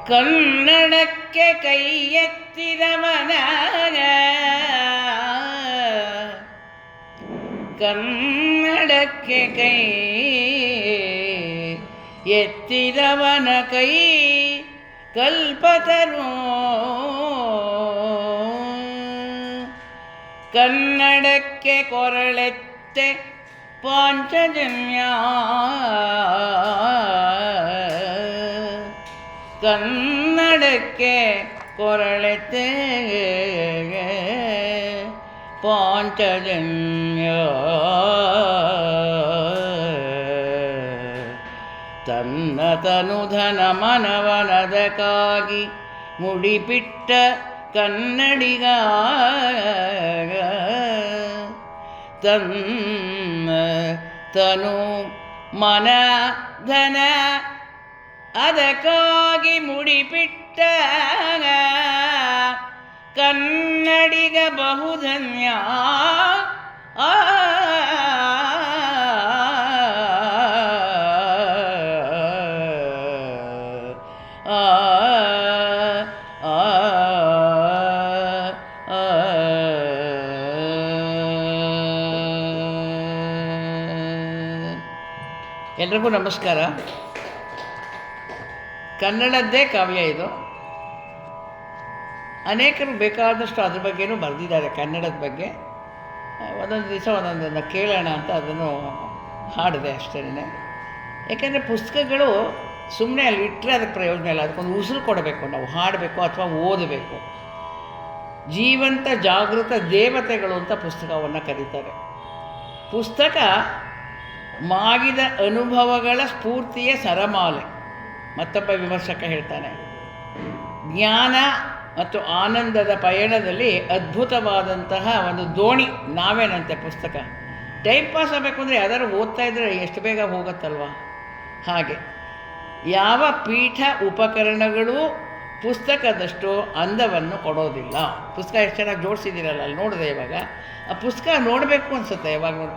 ಕನ್ನಡಕ್ಕೆ ಕೈ ಎತ್ತಿದವನ ಕನ್ನಡಕ್ಕೆ ಕೈ ಎತ್ತಿದವನ ಕೈ ಕಲ್ಪತರು ಕನ್ನಡಕ್ಕೆ ಕೊರಳೆತ್ತೆ ಪಾಂಚಜನ್ಯ ಕನ್ನಡಕ್ಕೆ ಕೊರಳೆತ್ತೆ ಪಾಂಚಜನ್ಯ ತನ್ನ ತನುಧನ ಮನವನದಕ್ಕಾಗಿ ಮುಡಿಪಿಟ್ಟ ಕನ್ನಡಿಗ ತನ್ನ ತನು ಮನ ಧನ ಅದಕ್ಕಾಗಿ ಮುಡಿಪಿಟ್ಟ ಕನ್ನಡಿಗ ಬಹುಧನ್ಯ ಎಲ್ರಿಗೂ ನಮಸ್ಕಾರ. ಕನ್ನಡದ್ದೇ ಕಾವ್ಯ ಇದು. ಅನೇಕರು ಬೇಕಾದಷ್ಟು ಅದ್ರ ಬಗ್ಗೆನೂ ಬರೆದಿದ್ದಾರೆ. ಕನ್ನಡದ ಬಗ್ಗೆ ಒಂದೊಂದು ದಿವಸ ಒಂದೊಂದನ್ನು ಕೇಳೋಣ ಅಂತ ಅದನ್ನು ಹಾಡಿದೆ ಅಷ್ಟೇ. ಯಾಕೆಂದರೆ ಪುಸ್ತಕಗಳು ಸುಮ್ಮನೆ ಅಲ್ಲಿ ಇಟ್ಟರೆ ಅದಕ್ಕೆ ಪ್ರಯೋಜನ ಇಲ್ಲ. ಅದಕ್ಕೊಂದು ಉಸಿರು ಕೊಡಬೇಕು, ನಾವು ಹಾಡಬೇಕು ಅಥವಾ ಓದಬೇಕು. ಜೀವಂತ ಜಾಗೃತ ದೇವತೆಗಳು ಅಂತ ಪುಸ್ತಕವನ್ನು ಕರೀತಾರೆ. ಪುಸ್ತಕ ಮಾಗಿದ ಅನುಭವಗಳ ಸ್ಫೂರ್ತಿಯ ಸರಮಾಲೆ. ಮತ್ತೊಬ್ಬ ವಿಮರ್ಶಕ ಹೇಳ್ತಾನೆ, ಜ್ಞಾನ ಮತ್ತು ಆನಂದದ ಪಯಣದಲ್ಲಿ ಅದ್ಭುತವಾದಂತಹ ಒಂದು ದೋಣಿ, ನಾವೇನಂತೆ ಪುಸ್ತಕ. ಟೈಮ್ ಪಾಸ್ ಆಗಬೇಕು ಅಂದರೆ ಯಾವ್ದಾದ್ರು ಓದ್ತಾ ಇದ್ದರೆ ಎಷ್ಟು ಬೇಗ ಹೋಗುತ್ತಲ್ವ. ಹಾಗೆ ಯಾವ ಪೀಠ ಉಪಕರಣಗಳು ಪುಸ್ತಕದಷ್ಟು ಅಂದವನ್ನು ಕೊಡೋದಿಲ್ಲ. ಪುಸ್ತಕ ಎಷ್ಟು ಚೆನ್ನಾಗಿ ಜೋಡಿಸಿದ್ದೀರಲ್ಲ, ಅಲ್ಲಿ ನೋಡಿದೆ ಇವಾಗ. ಆ ಪುಸ್ತಕ ನೋಡಬೇಕು ಅನಿಸುತ್ತೆ ಯಾವಾಗ ನೋಡಿ,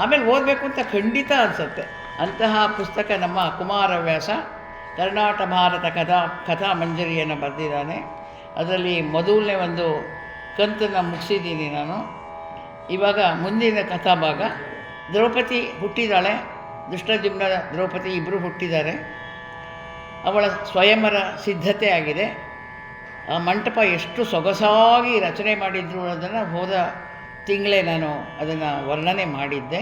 ಆಮೇಲೆ ಓದಬೇಕು ಅಂತ ಖಂಡಿತ ಅನಿಸುತ್ತೆ. ಅಂತಹ ಪುಸ್ತಕ ನಮ್ಮ ಕುಮಾರವ್ಯಾಸ ಕರ್ನಾಟ ಭಾರತ ಕಥಾ ಮಂಜರಿಯನ್ನು ಬರೆದಿದ್ದಾನೆ. ಅದರಲ್ಲಿ ಮೊದಲನೇ ಒಂದು ಕಂತನ್ನು ಮುಗಿಸಿದ್ದೀನಿ ನಾನು. ಇವಾಗ ಮುಂದಿನ ಕಥಾಭಾಗ. ದ್ರೌಪದಿ ಹುಟ್ಟಿದ್ದಾಳೆ, ದುಷ್ಟದ್ಯುಮ್ನ ದ್ರೌಪದಿ ಇಬ್ಬರು ಹುಟ್ಟಿದ್ದಾರೆ. ಅವಳ ಸ್ವಯಂವರ ಸಿದ್ಧತೆ ಆಗಿದೆ. ಆ ಮಂಟಪ ಎಷ್ಟು ಸೊಗಸಾಗಿ ರಚನೆ ಮಾಡಿದ್ರು ಅನ್ನೋದನ್ನು ಹೋದ ತಿಂಗಳೇ ನಾನು ಅದನ್ನು ವರ್ಣನೆ ಮಾಡಿದ್ದೆ.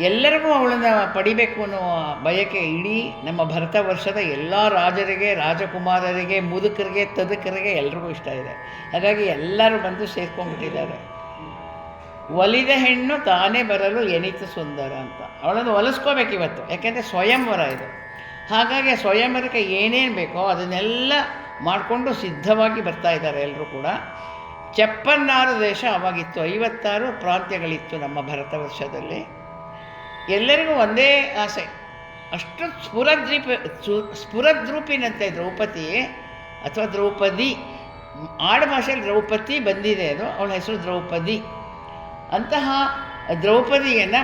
ಎಲ್ಲರಿಗೂ ಅವಳನ್ನು ಪಡಿಬೇಕು ಅನ್ನೋ ಬಯಕೆ ಇಡೀ ನಮ್ಮ ಭರತ ವರ್ಷದ ಎಲ್ಲ ರಾಜರಿಗೆ, ರಾಜಕುಮಾರರಿಗೆ, ಮುದುಕರಿಗೆ, ತದುಕರಿಗೆ ಎಲ್ರಿಗೂ ಇಷ್ಟ ಇದೆ. ಹಾಗಾಗಿ ಎಲ್ಲರೂ ಬಂದು ಸೇರ್ಕೊಂಡ್ಬಿಟ್ಟಿದ್ದಾರೆ. ಒಲಿದ ಹೆಣ್ಣು ತಾನೇ ಬರಲು ಎನಿತು ಸುಂದರ ಅಂತ ಅವಳನ್ನು ಒಲಿಸ್ಕೋಬೇಕು ಇವತ್ತು. ಯಾಕೆಂದರೆ ಸ್ವಯಂವರ ಇದು. ಹಾಗಾಗಿ ಸ್ವಯಂವರಕ್ಕೆ ಏನೇನು ಬೇಕೋ ಅದನ್ನೆಲ್ಲ ಮಾಡಿಕೊಂಡು ಸಿದ್ಧವಾಗಿ ಬರ್ತಾ ಇದ್ದಾರೆ ಎಲ್ಲರೂ ಕೂಡ. 56 ದೇಶ ಅವಾಗಿತ್ತು, 56 ಪ್ರಾಂತ್ಯಗಳಿತ್ತು ನಮ್ಮ ಭರತ ವರ್ಷದಲ್ಲಿ. ಎಲ್ಲರಿಗೂ ಒಂದೇ ಆಸೆ, ಅಷ್ಟು ಸ್ಫುರದ್ರೂಪಿನಂತೆ ದ್ರೌಪದಿ ಅಥವಾ ದ್ರೌಪದಿ, ಆಡುಭಾಷೆಯಲ್ಲಿ ದ್ರೌಪದಿ ಬಂದಿದೆ, ಅದು ಅವಳ ಹೆಸರು ದ್ರೌಪದಿ. ಅಂತಹ ದ್ರೌಪದಿಯನ್ನು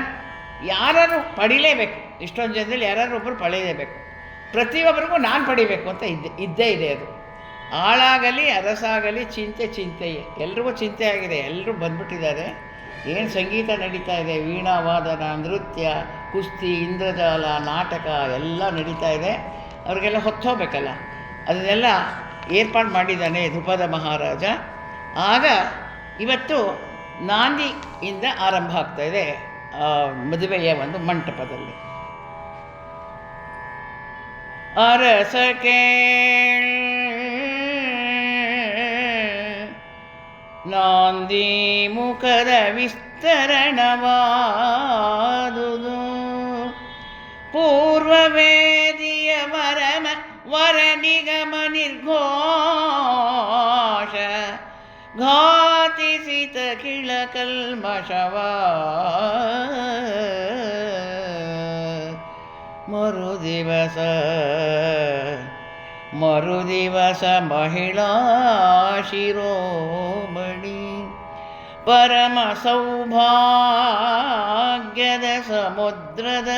ಯಾರು ಪಡಿಲೇಬೇಕು. ಇಷ್ಟೊಂದು ಜನದಲ್ಲಿ ಯಾರು ಒಬ್ಬರು ಪಡೀಲೇಬೇಕು. ಪ್ರತಿಯೊಬ್ಬರಿಗೂ ನಾನು ಪಡಿಬೇಕು ಅಂತ ಇದ್ದೇ ಇದೆ. ಅದು ಆಳಾಗಲಿ ಅರಸಾಗಲಿ ಚಿಂತೆಯೇ. ಎಲ್ರಿಗೂ ಚಿಂತೆ ಆಗಿದೆ, ಎಲ್ಲರೂ ಬಂದ್ಬಿಟ್ಟಿದ್ದಾರೆ. ಏನು ಸಂಗೀತ ನಡೀತಾ ಇದೆ, ವೀಣಾವಾದನ, ನೃತ್ಯ, ಕುಸ್ತಿ, ಇಂದ್ರಜಾಲ, ನಾಟಕ ಎಲ್ಲ ನಡೀತಾ ಇದೆ. ಅವ್ರಿಗೆಲ್ಲ ಹೊತ್ತೋಗ್ಬೇಕಲ್ಲ, ಅದನ್ನೆಲ್ಲ ಏರ್ಪಾಡು ಮಾಡಿದ್ದಾನೆ ಧ್ರುಪದ ಮಹಾರಾಜ. ಆಗ ಇವತ್ತು ನಾಂದಿಯಿಂದ ಆರಂಭ ಆಗ್ತಾಯಿದೆ ಮದುವೆಯ ಒಂದು ಮಂಟಪದಲ್ಲಿ. ಅರಸ ಕೇಳ್ ನಾಂದಿ ಮುಖದ ವಿಸ್ತರಣವಾದುದು, ಪೂರ್ವವೇದಿಯ ವರ ನಿಗಮ ನಿರ್ಘೋಷ, ಘಾತಿಸಿತ ಕಿಳ ಕಲ್ಮಷವ, ಮರುದಿವಸ ಮಹಿಳಾ ಶಿರೋಮಣಿ, ಪರಮ ಸೌಭಾಗ್ಯದ ಸಮುದ್ರದ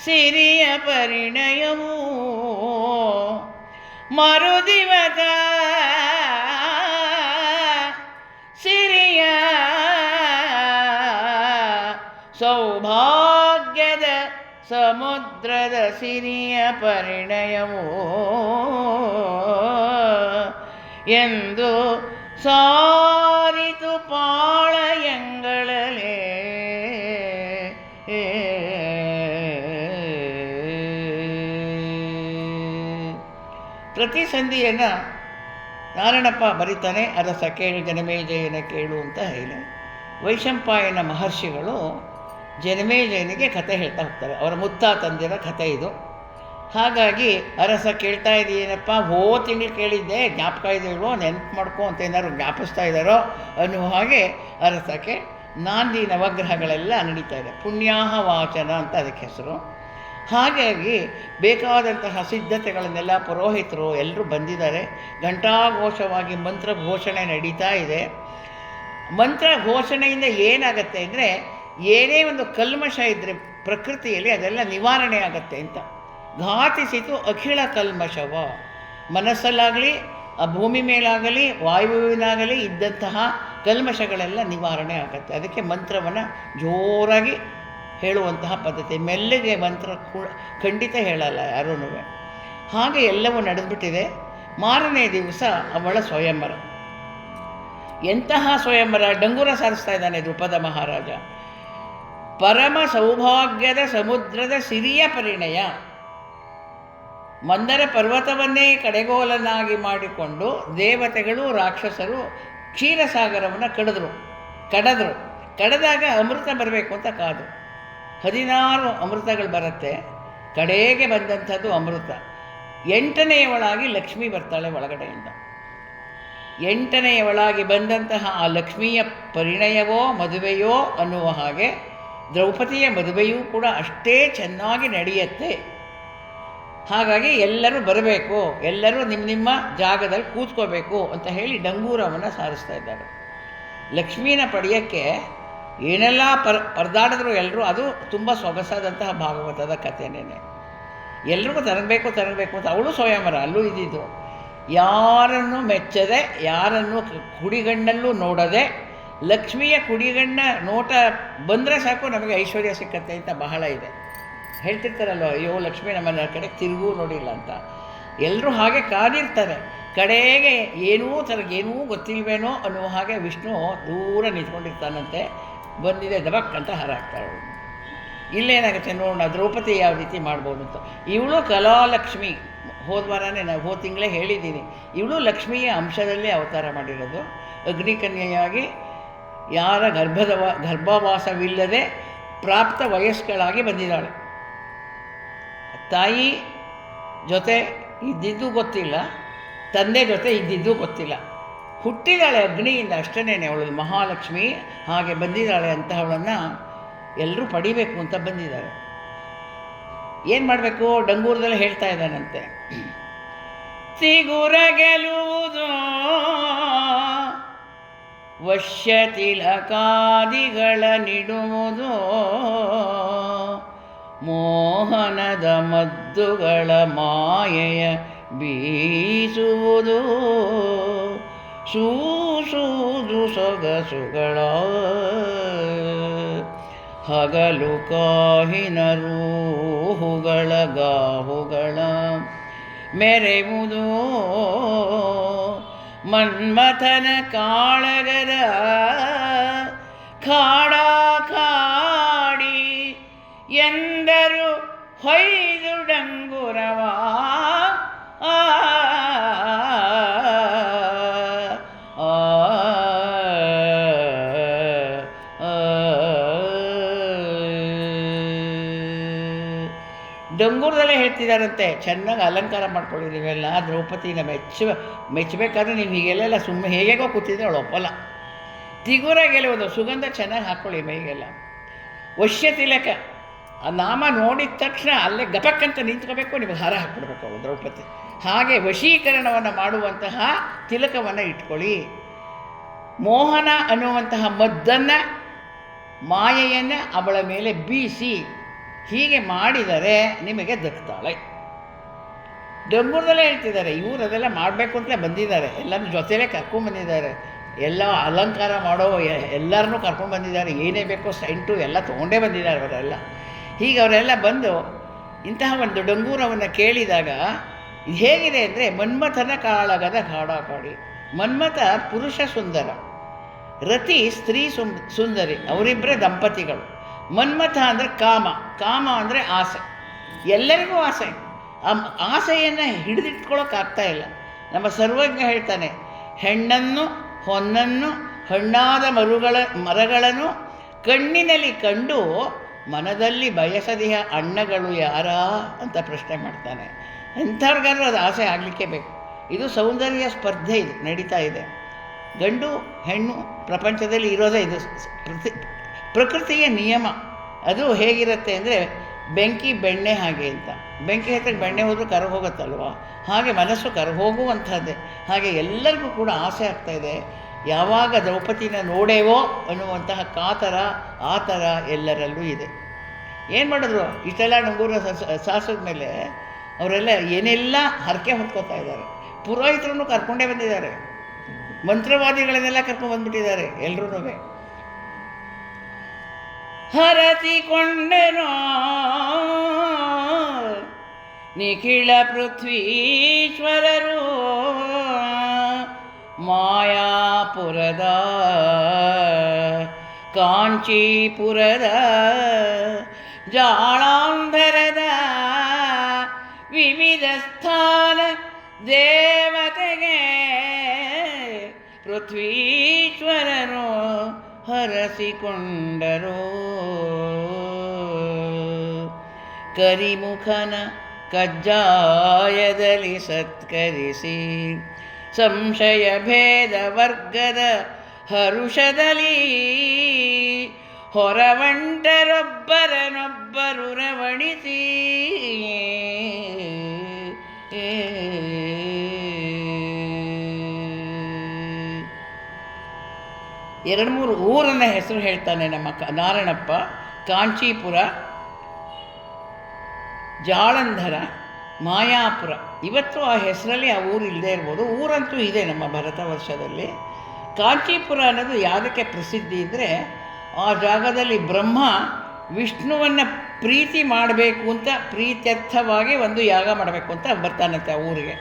ಸಿರಿಯ ಪರಿಣಯವು ಮರುದಿವಸ ಸಿರಿಯ ಸೌಭಾಗ್ಯದ ಸಮುದ್ರದ ಸಿರಿಯ ಪರಿಣಯವು ಎಂದು ಸಾರಿತು ಪಾಳಯಂಗಳಲೇ. ಪ್ರತಿ ಸಂಧಿಯನ್ನು ನಾರಾಯಣಪ್ಪ ಬರೀತಾನೆ. ಅರಸ ಕೇಳು ಜನಮೇಜಯನ ಕೇಳು ಅಂತ ಹೇಳಿ ವೈಶಂಪಾಯನ ಮಹರ್ಷಿಗಳು ಜನಮೇಜಯನಿಗೆ ಕಥೆ ಹೇಳ್ತಾ ಹೋಗ್ತಾರೆ. ಅವರ ಮುತ್ತಾತಂದಿರ ಕಥೆ ಇದು. ಹಾಗಾಗಿ ಅರಸ ಕೇಳ್ತಾ ಇದೆಯೇನಪ್ಪ, ತಿಂಗಳು ಕೇಳಿದ್ದೆ, ಜ್ಞಾಪಕ ಇದೆಯೋ, ನೆನಪು ಮಾಡ್ಕೊ ಅಂತ ಏನಾದ್ರು ಜ್ಞಾಪಿಸ್ತಾ ಇದ್ದಾರೋ ಅನ್ನುವ ಹಾಗೆ ಅರಸಕ್ಕೆ ನಾಂದಿ ನವಗ್ರಹಗಳೆಲ್ಲ ನಡೀತಾ ಇದೆ. ಪುಣ್ಯಾಹ ವಾಚನ ಅಂತ ಅದಕ್ಕೆ ಹೆಸರು. ಹಾಗಾಗಿ ಬೇಕಾದಂತಹ ಸಿದ್ಧತೆಗಳನ್ನೆಲ್ಲ ಪುರೋಹಿತರು ಎಲ್ಲರೂ ಬಂದಿದ್ದಾರೆ. ಘಂಟಾಘೋಷವಾಗಿ ಮಂತ್ರ ಘೋಷಣೆ ನಡೀತಾ ಇದೆ. ಮಂತ್ರ ಘೋಷಣೆಯಿಂದ ಏನಾಗತ್ತೆ ಅಂದರೆ, ಏನೇ ಒಂದು ಕಲ್ಮಶ ಇದ್ದರೆ ಪ್ರಕೃತಿಯಲ್ಲಿ ಅದೆಲ್ಲ ನಿವಾರಣೆ ಆಗತ್ತೆ ಅಂತ. ಘಾತಿಸಿತು ಅಖಿಳ ಕಲ್ಮಶವ, ಮನಸ್ಸಲ್ಲಾಗಲಿ ಆ ಭೂಮಿ ಮೇಲಾಗಲಿ ವಾಯುವಿನಾಗಲಿ ಇದ್ದಂತಹ ಕಲ್ಮಶಗಳೆಲ್ಲ ನಿವಾರಣೆ ಆಗುತ್ತೆ. ಅದಕ್ಕೆ ಮಂತ್ರವನ್ನು ಜೋರಾಗಿ ಹೇಳುವಂತಹ ಪದ್ಧತಿ. ಮೆಲ್ಲಗೆ ಮಂತ್ರ ಖಂಡಿತ ಹೇಳಲ್ಲ ಯಾರೂ. ಹಾಗೆ ಎಲ್ಲವೂ ನಡೆದುಬಿಟ್ಟಿದೆ. ಮಾರನೇ ದಿವಸ ಅವಳ ಸ್ವಯಂವರ. ಎಂತಹ ಸ್ವಯಂವರ! ಡಂಗೂರ ಸಾರಿಸ್ತಾ ಇದ್ದಾನೆ ದ್ರುಪದ ಮಹಾರಾಜ. ಪರಮ ಸೌಭಾಗ್ಯದ ಸಮುದ್ರದ ಸಿರಿಯ ಪರಿಣಯ. ಮಂದರ ಪರ್ವತವನ್ನೇ ಕಡೆಗೋಲನ್ನಾಗಿ ಮಾಡಿಕೊಂಡು ದೇವತೆಗಳು ರಾಕ್ಷಸರು ಕ್ಷೀರಸಾಗರವನ್ನು ಕಡೆದಾಗ ಅಮೃತ ಬರಬೇಕು ಅಂತ ಕಾದು 16 ಅಮೃತಗಳು ಬರುತ್ತೆ. ಕಡೆಗೆ ಬಂದಂಥದ್ದು ಅಮೃತ. 8ನೆಯವಳಾಗಿ ಲಕ್ಷ್ಮಿ ಬರ್ತಾಳೆ ಒಳಗಡೆಯಿಂದ. 8ನೆಯವಳಾಗಿ ಬಂದಂತಹ ಆ ಲಕ್ಷ್ಮಿಯ ಪರಿಣಯವೋ ಮದುವೆಯೋ ಅನ್ನುವ ಹಾಗೆ ದ್ರೌಪದಿಯ ಮದುವೆಯೂ ಕೂಡ ಅಷ್ಟೇ ಚೆನ್ನಾಗಿ ನಡೆಯುತ್ತೆ. ಹಾಗಾಗಿ ಎಲ್ಲರೂ ಬರಬೇಕು, ಎಲ್ಲರೂ ನಿಮ್ಮ ಜಾಗದಲ್ಲಿ ಕೂತ್ಕೋಬೇಕು ಅಂತ ಹೇಳಿ ಡಂಗೂರವನ್ನು ಸಾರಿಸ್ತಾ ಇದ್ದಾರೆ. ಲಕ್ಷ್ಮೀನ ಪಡೆಯೋಕ್ಕೆ ಏನೆಲ್ಲ ಪರದಾಡಿದ್ರು ಎಲ್ಲರೂ. ಅದು ತುಂಬ ಸೊಗಸಾದಂತಹ ಭಾಗವತದ ಕಥೆನೇ. ಎಲ್ರಿಗೂ ತರಬೇಕು ಅಂತ ಅವಳು ಸ್ವಯಂವರ ಅಲ್ಲೂ ಇದ್ದಿದ್ದು. ಯಾರನ್ನು ಮೆಚ್ಚದೆ, ಯಾರನ್ನು ಕುಡಿಗಣ್ಣಲ್ಲೂ ನೋಡದೆ, ಲಕ್ಷ್ಮಿಯ ಕುಡಿಗಣ್ಣ ನೋಟ ಬಂದರೆ ಸಾಕು ನಮಗೆ ಐಶ್ವರ್ಯ ಸಿಕ್ಕತ್ತೆ ಅಂತ ಬಹಳ ಇದೆ. ಹೇಳ್ತಿರ್ತಾರಲ್ವ, ಅಯ್ಯೋ ಲಕ್ಷ್ಮಿ ನಮ್ಮನ್ನ ಕಡೆಗೆ ತಿರುಗೂ ನೋಡಿಲ್ಲ ಅಂತ. ಎಲ್ಲರೂ ಹಾಗೆ ಕಾದಿರ್ತಾರೆ. ಕಡೆಗೆ ಏನೂ ಗೊತ್ತಿಲ್ವೇನೋ ಅನ್ನುವ ಹಾಗೆ ವಿಷ್ಣು ದೂರ ನಿಂತ್ಕೊಂಡಿರ್ತಾನಂತೆ. ಬಂದಿದೆ ದಬಕ್ ಅಂತ ಹಾರಾಕ್ತಾಳು. ಇಲ್ಲೇನಾಗುತ್ತೆ ನೋಡೋಣ ದ್ರೌಪದಿ ಯಾವ ರೀತಿ ಮಾಡ್ಬೋದು ಅಂತ. ಇವಳು ಕಲಾಲಕ್ಷ್ಮಿ. ಹೋದ ತಿಂಗಳೇ ಹೇಳಿದ್ದೀನಿ, ಇವಳು ಲಕ್ಷ್ಮಿಯ ಅಂಶದಲ್ಲೇ ಅವತಾರ ಮಾಡಿರೋದು. ಅಗ್ನಿಕನ್ಯೆಯಾಗಿ ಯಾರ ಗರ್ಭವಾಸವಿಲ್ಲದೆ ಪ್ರಾಪ್ತ ವಯಸ್ಕಳಾಗಿ ಬಂದಿದ್ದಾಳೆ. ತಾಯಿ ಜೊತೆ ಇದ್ದಿದ್ದು ಗೊತ್ತಿಲ್ಲ, ತಂದೆ ಜೊತೆ ಇದ್ದಿದ್ದು ಗೊತ್ತಿಲ್ಲ. ಹುಟ್ಟಿದಾಳೆ ಅಗ್ನಿಯಿಂದ, ಅಷ್ಟೇ ಅವಳು ಮಹಾಲಕ್ಷ್ಮಿ. ಹಾಗೆ ಬಂದಿದ್ದಾಳೆ ಅಂತ ಅವಳನ್ನು ಎಲ್ಲರೂ ಪಡಿಬೇಕು ಅಂತ ಬಂದಿದ್ದಾರೆ. ಏನು ಮಾಡಬೇಕು? ಡಂಗೂರದಲ್ಲಿ ಹೇಳ್ತಾ ಇದ್ದಾನಂತೆ, ತಿಗುರ ಗೆಲುವುದು ವಶ್ಯ ತಿಲಕಾದಿಗಳ ನಿಡುವುದು, ಮೋಹನದ ಮದ್ದುಗಳ ಮಾಯೆಯ ಬೀಸುವುದು, ಸೂಸುವುದು ಸೊಗಸುಗಳ ಹಗಲು ಕಾಹಿನ ರೂಹುಗಳ ಗಾಹುಗಳ ಮೆರೆಯುವುದು, ಮನ್ಮಥನ ಕಾಳಗದ ಕಾಡಿ ಎಂದರು ಹೊಯ್ದು ಡಂಗುರವ ಡಂಗೂರದಲ್ಲೇ ಹೇಳ್ತಿದ್ದಾರಂತೆ, ಚೆನ್ನಾಗಿ ಅಲಂಕಾರ ಮಾಡ್ಕೊಂಡಿದ್ದೀವೆಲ್ಲ. ದ್ರೌಪದಿನ ಮೆಚ್ಚಬೇಕಾದ್ರೆ ನೀವು ಹೀಗೆಲ್ಲ ಸುಮ್ಮನೆ ಹೇಗೋ ಕೂತಿದ್ರೆ ಅವಳು ಒಪ್ಪಲ್ಲ. ತಿಗುರ ಗೆಲುವುದು, ಸುಗಂಧ ಚೆನ್ನಾಗಿ ಹಾಕ್ಕೊಳ್ಳಿ ಮೈಗೆಲ್ಲ. ವಶ್ಯ ತಿಲಕ, ಆ ನಾಮ ನೋಡಿದ ತಕ್ಷಣ ಅಲ್ಲೇ ಗಪಕ್ಕಂತ ನಿಂತ್ಕೋಬೇಕು, ನಿಮಗೆ ಹಾರ ಹಾಕ್ಬಿಡ್ಬೇಕು ಅವಳು ದ್ರೌಪದಿ. ಹಾಗೆ ವಶೀಕರಣವನ್ನು ಮಾಡುವಂತಹ ತಿಲಕವನ್ನು ಇಟ್ಕೊಳ್ಳಿ. ಮೋಹನ ಅನ್ನುವಂತಹ ಮದ್ದನ್ನು ಮಾಯೆಯನ್ನು ಅವಳ ಮೇಲೆ ಬೀಸಿ ಹೀಗೆ ಮಾಡಿದರೆ ನಿಮಗೆ ದಕ್ತಾಳೆ. ಡಂಗೂರದಲ್ಲೇ ಹೇಳ್ತಿದ್ದಾರೆ, ಇವರು ಅದೆಲ್ಲ ಮಾಡಬೇಕು ಅಂತಲೇ ಬಂದಿದ್ದಾರೆ, ಎಲ್ಲರೂ ಜೊತೆಲೇ ಕರ್ಕೊಂಡ್ಬಂದಿದ್ದಾರೆ, ಎಲ್ಲ ಅಲಂಕಾರ ಮಾಡೋ ಎಲ್ಲರನ್ನೂ ಕರ್ಕೊಂಡು ಬಂದಿದ್ದಾರೆ, ಏನೇ ಬೇಕೋ ಸೆಂಟು ಎಲ್ಲ ತೊಗೊಂಡೇ ಬಂದಿದ್ದಾರೆ ಅವರೆಲ್ಲ. ಹೀಗೆ ಅವರೆಲ್ಲ ಬಂದು ಇಂತಹ ಒಂದು ಡಂಗೂರವನ್ನು ಕೇಳಿದಾಗ ಇದು ಹೇಗಿದೆ ಅಂದರೆ, ಮನ್ಮಥನ ಕಾಳಗದ ಕಾಡಿ. ಮನ್ಮಥ ಪುರುಷ ಸುಂದರ, ರತಿ ಸ್ತ್ರೀ ಸುಂದರಿ, ಅವರಿಬ್ಬರೇ ದಂಪತಿಗಳು. ಮನ್ಮಥ ಅಂದರೆ ಕಾಮ, ಕಾಮ ಅಂದರೆ ಆಸೆ, ಎಲ್ಲರಿಗೂ ಆಸೆ. ಆ ಆಸೆಯನ್ನು ಹಿಡಿದಿಟ್ಕೊಳ್ಳೋಕ್ಕಾಗ್ತಾ ಇಲ್ಲ. ನಮ್ಮ ಸರ್ವಜ್ಞ ಹೇಳ್ತಾನೆ, ಹೆಣ್ಣನ್ನು ಹೊನ್ನನ್ನು ಹಣ್ಣಾದ ಮರಗಳನ್ನು ಕಣ್ಣಿನಲ್ಲಿ ಕಂಡು ಮನದಲ್ಲಿ ಬಯಸದೆಯ ಅಣ್ಣಗಳು ಯಾರ ಅಂತ ಪ್ರಶ್ನೆ ಮಾಡ್ತಾನೆ. ಎಂಥವ್ರಿಗಾದ್ರೂ ಅದು ಆಸೆ ಆಗಲಿಕ್ಕೆ ಬೇಕು. ಇದು ಸೌಂದರ್ಯ ಸ್ಪರ್ಧೆ, ಇದು ನಡೀತಾ ಇದೆ. ಗಂಡು ಹೆಣ್ಣು ಪ್ರಪಂಚದಲ್ಲಿ ಇರೋದೇ ಇದು, ಪ್ರಕೃತಿಯ ನಿಯಮ. ಅದು ಹೇಗಿರುತ್ತೆ ಅಂದರೆ, ಬೆಂಕಿ ಬೆಣ್ಣೆ ಹಾಗೆ ಅಂತ. ಬೆಂಕಿ ಹತ್ತಿರಕ್ಕೆ ಬೆಣ್ಣೆ ಹೋದರೂ ಕರಗೋಗುತ್ತಲ್ವ, ಹಾಗೆ ಮನಸ್ಸು ಕರಗೋಗುವಂಥದ್ದೇ. ಹಾಗೆ ಎಲ್ಲರಿಗೂ ಕೂಡ ಆಸೆ ಆಗ್ತಾಯಿದೆ, ಯಾವಾಗ ದ್ರೌಪದಿನ ನೋಡೇವೋ ಅನ್ನುವಂತಹ ಕಾತರ ಆತರ ಎಲ್ಲರಲ್ಲೂ ಇದೆ. ಏನು ಮಾಡಿದ್ರು, ಇಷ್ಟೆಲ್ಲ ಡಂಗೂರ ಸಾಸಿದ ಮೇಲೆ ಅವರೆಲ್ಲ ಏನೆಲ್ಲ ಹರಕೆ ಹೊತ್ಕೋತಾ ಇದ್ದಾರೆ. ಪುರೋಹಿತರನ್ನು ಕರ್ಕೊಂಡೇ ಬಂದಿದ್ದಾರೆ, ಮಂತ್ರವಾದಿಗಳನ್ನೆಲ್ಲ ಕರ್ಕೊಂಡು ಬಂದುಬಿಟ್ಟಿದ್ದಾರೆ ಎಲ್ಲರೂ. ಹರಸಿಕೊಂಡನೋ ನಿಖಿಳ ಪೃಥ್ವೀಶ್ವರರು ಮಾಯಾಪುರದ ಕಾಂಚೀಪುರದ ಜಾಳಾಂಧರದ ವಿವಿಧ ಸ್ಥಾನ ದೇವತೆಗೆ ಪೃಥ್ವೀಶ್ವರನು ಹರಸಿಕೊಂಡರೋ. ಕರಿಮುಖನ ಕಜ್ಜಾಯದಲ್ಲಿ ಸತ್ಕರಿಸಿ ಸಂಶಯ ಭೇದ ವರ್ಗದ ಹರುಷದಲ್ಲಿ ಹೊರವಂಟರೊಬ್ಬರನೊಬ್ಬರು ರವಣಿಸಿ ಎರಡು ಮೂರು ಊರನ್ನ ಹೆಸರು ಹೇಳ್ತಾನೆ ನಮ್ಮ ನಾರಾಯಣಪ್ಪ. ಕಾಂಚೀಪುರ, ಜಾಳಂಧರ, ಮಾಯಾಪುರ. ಇವತ್ತು ಆ ಹೆಸರಲ್ಲಿ ಆ ಊರು ಇಲ್ಲದೆ ಇರ್ಬೋದು, ಊರಂತೂ ಇದೆ ನಮ್ಮ ಭರತ ವರ್ಷದಲ್ಲಿ. ಕಾಂಚೀಪುರ ಅನ್ನೋದು ಯಾವುದಕ್ಕೆ ಪ್ರಸಿದ್ಧಿ ಅಂದರೆ, ಆ ಜಾಗದಲ್ಲಿ ಬ್ರಹ್ಮ ವಿಷ್ಣುವನ್ನು ಪ್ರೀತಿ ಮಾಡಬೇಕು ಅಂತ ಪ್ರೀತ್ಯರ್ಥವಾಗಿ ಒಂದು ಯಾಗ ಮಾಡಬೇಕು ಅಂತ ಬರ್ತಾನಂತೆ ಆ ಊರಿಗೆ.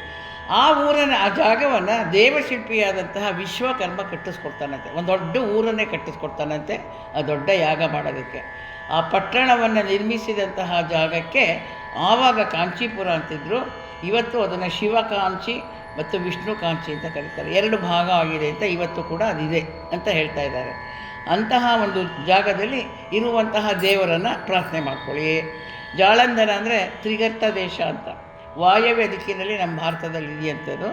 ಆ ಊರನ್ನು, ಆ ಜಾಗವನ್ನು ದೇವಶಿಲ್ಪಿಯಾದಂತಹ ವಿಶ್ವಕರ್ಮ ಕಟ್ಟಿಸ್ಕೊಡ್ತಾನಂತೆ. ಒಂದು ದೊಡ್ಡ ಊರನ್ನೇ ಕಟ್ಟಿಸ್ಕೊಡ್ತಾನಂತೆ ಆ ದೊಡ್ಡ ಯಾಗ ಮಾಡೋದಕ್ಕೆ. ಆ ಪಟ್ಟಣವನ್ನು ನಿರ್ಮಿಸಿದಂತಹ ಜಾಗಕ್ಕೆ ಆವಾಗ ಕಾಂಚೀಪುರ ಅಂತಿದ್ರು. ಇವತ್ತು ಅದನ್ನು ಶಿವಕಾಂಚಿ ಮತ್ತು ವಿಷ್ಣು ಕಾಂಚಿ ಅಂತ ಕರೀತಾರೆ. ಎರಡು ಭಾಗ ಆಗಿದೆ ಅಂತ ಇವತ್ತು ಕೂಡ ಅದಿದೆ ಅಂತ ಹೇಳ್ತಾ ಇದ್ದಾರೆ. ಅಂತಹ ಒಂದು ಜಾಗದಲ್ಲಿ ಇರುವಂತಹ ದೇವರನ್ನು ಪ್ರಾರ್ಥನೆ ಮಾಡ್ಕೊಳ್ಳಿ. ಜಾಳಂಧರ ಅಂದರೆ ತ್ರಿಗರ್ತ ದೇಶ ಅಂತ, ವಾಯವ್ಯ ದಿಕ್ಕಿನಲ್ಲಿ ನಮ್ಮ ಭಾರತದಲ್ಲಿ ಇದೆಯಂಥದ್ದು.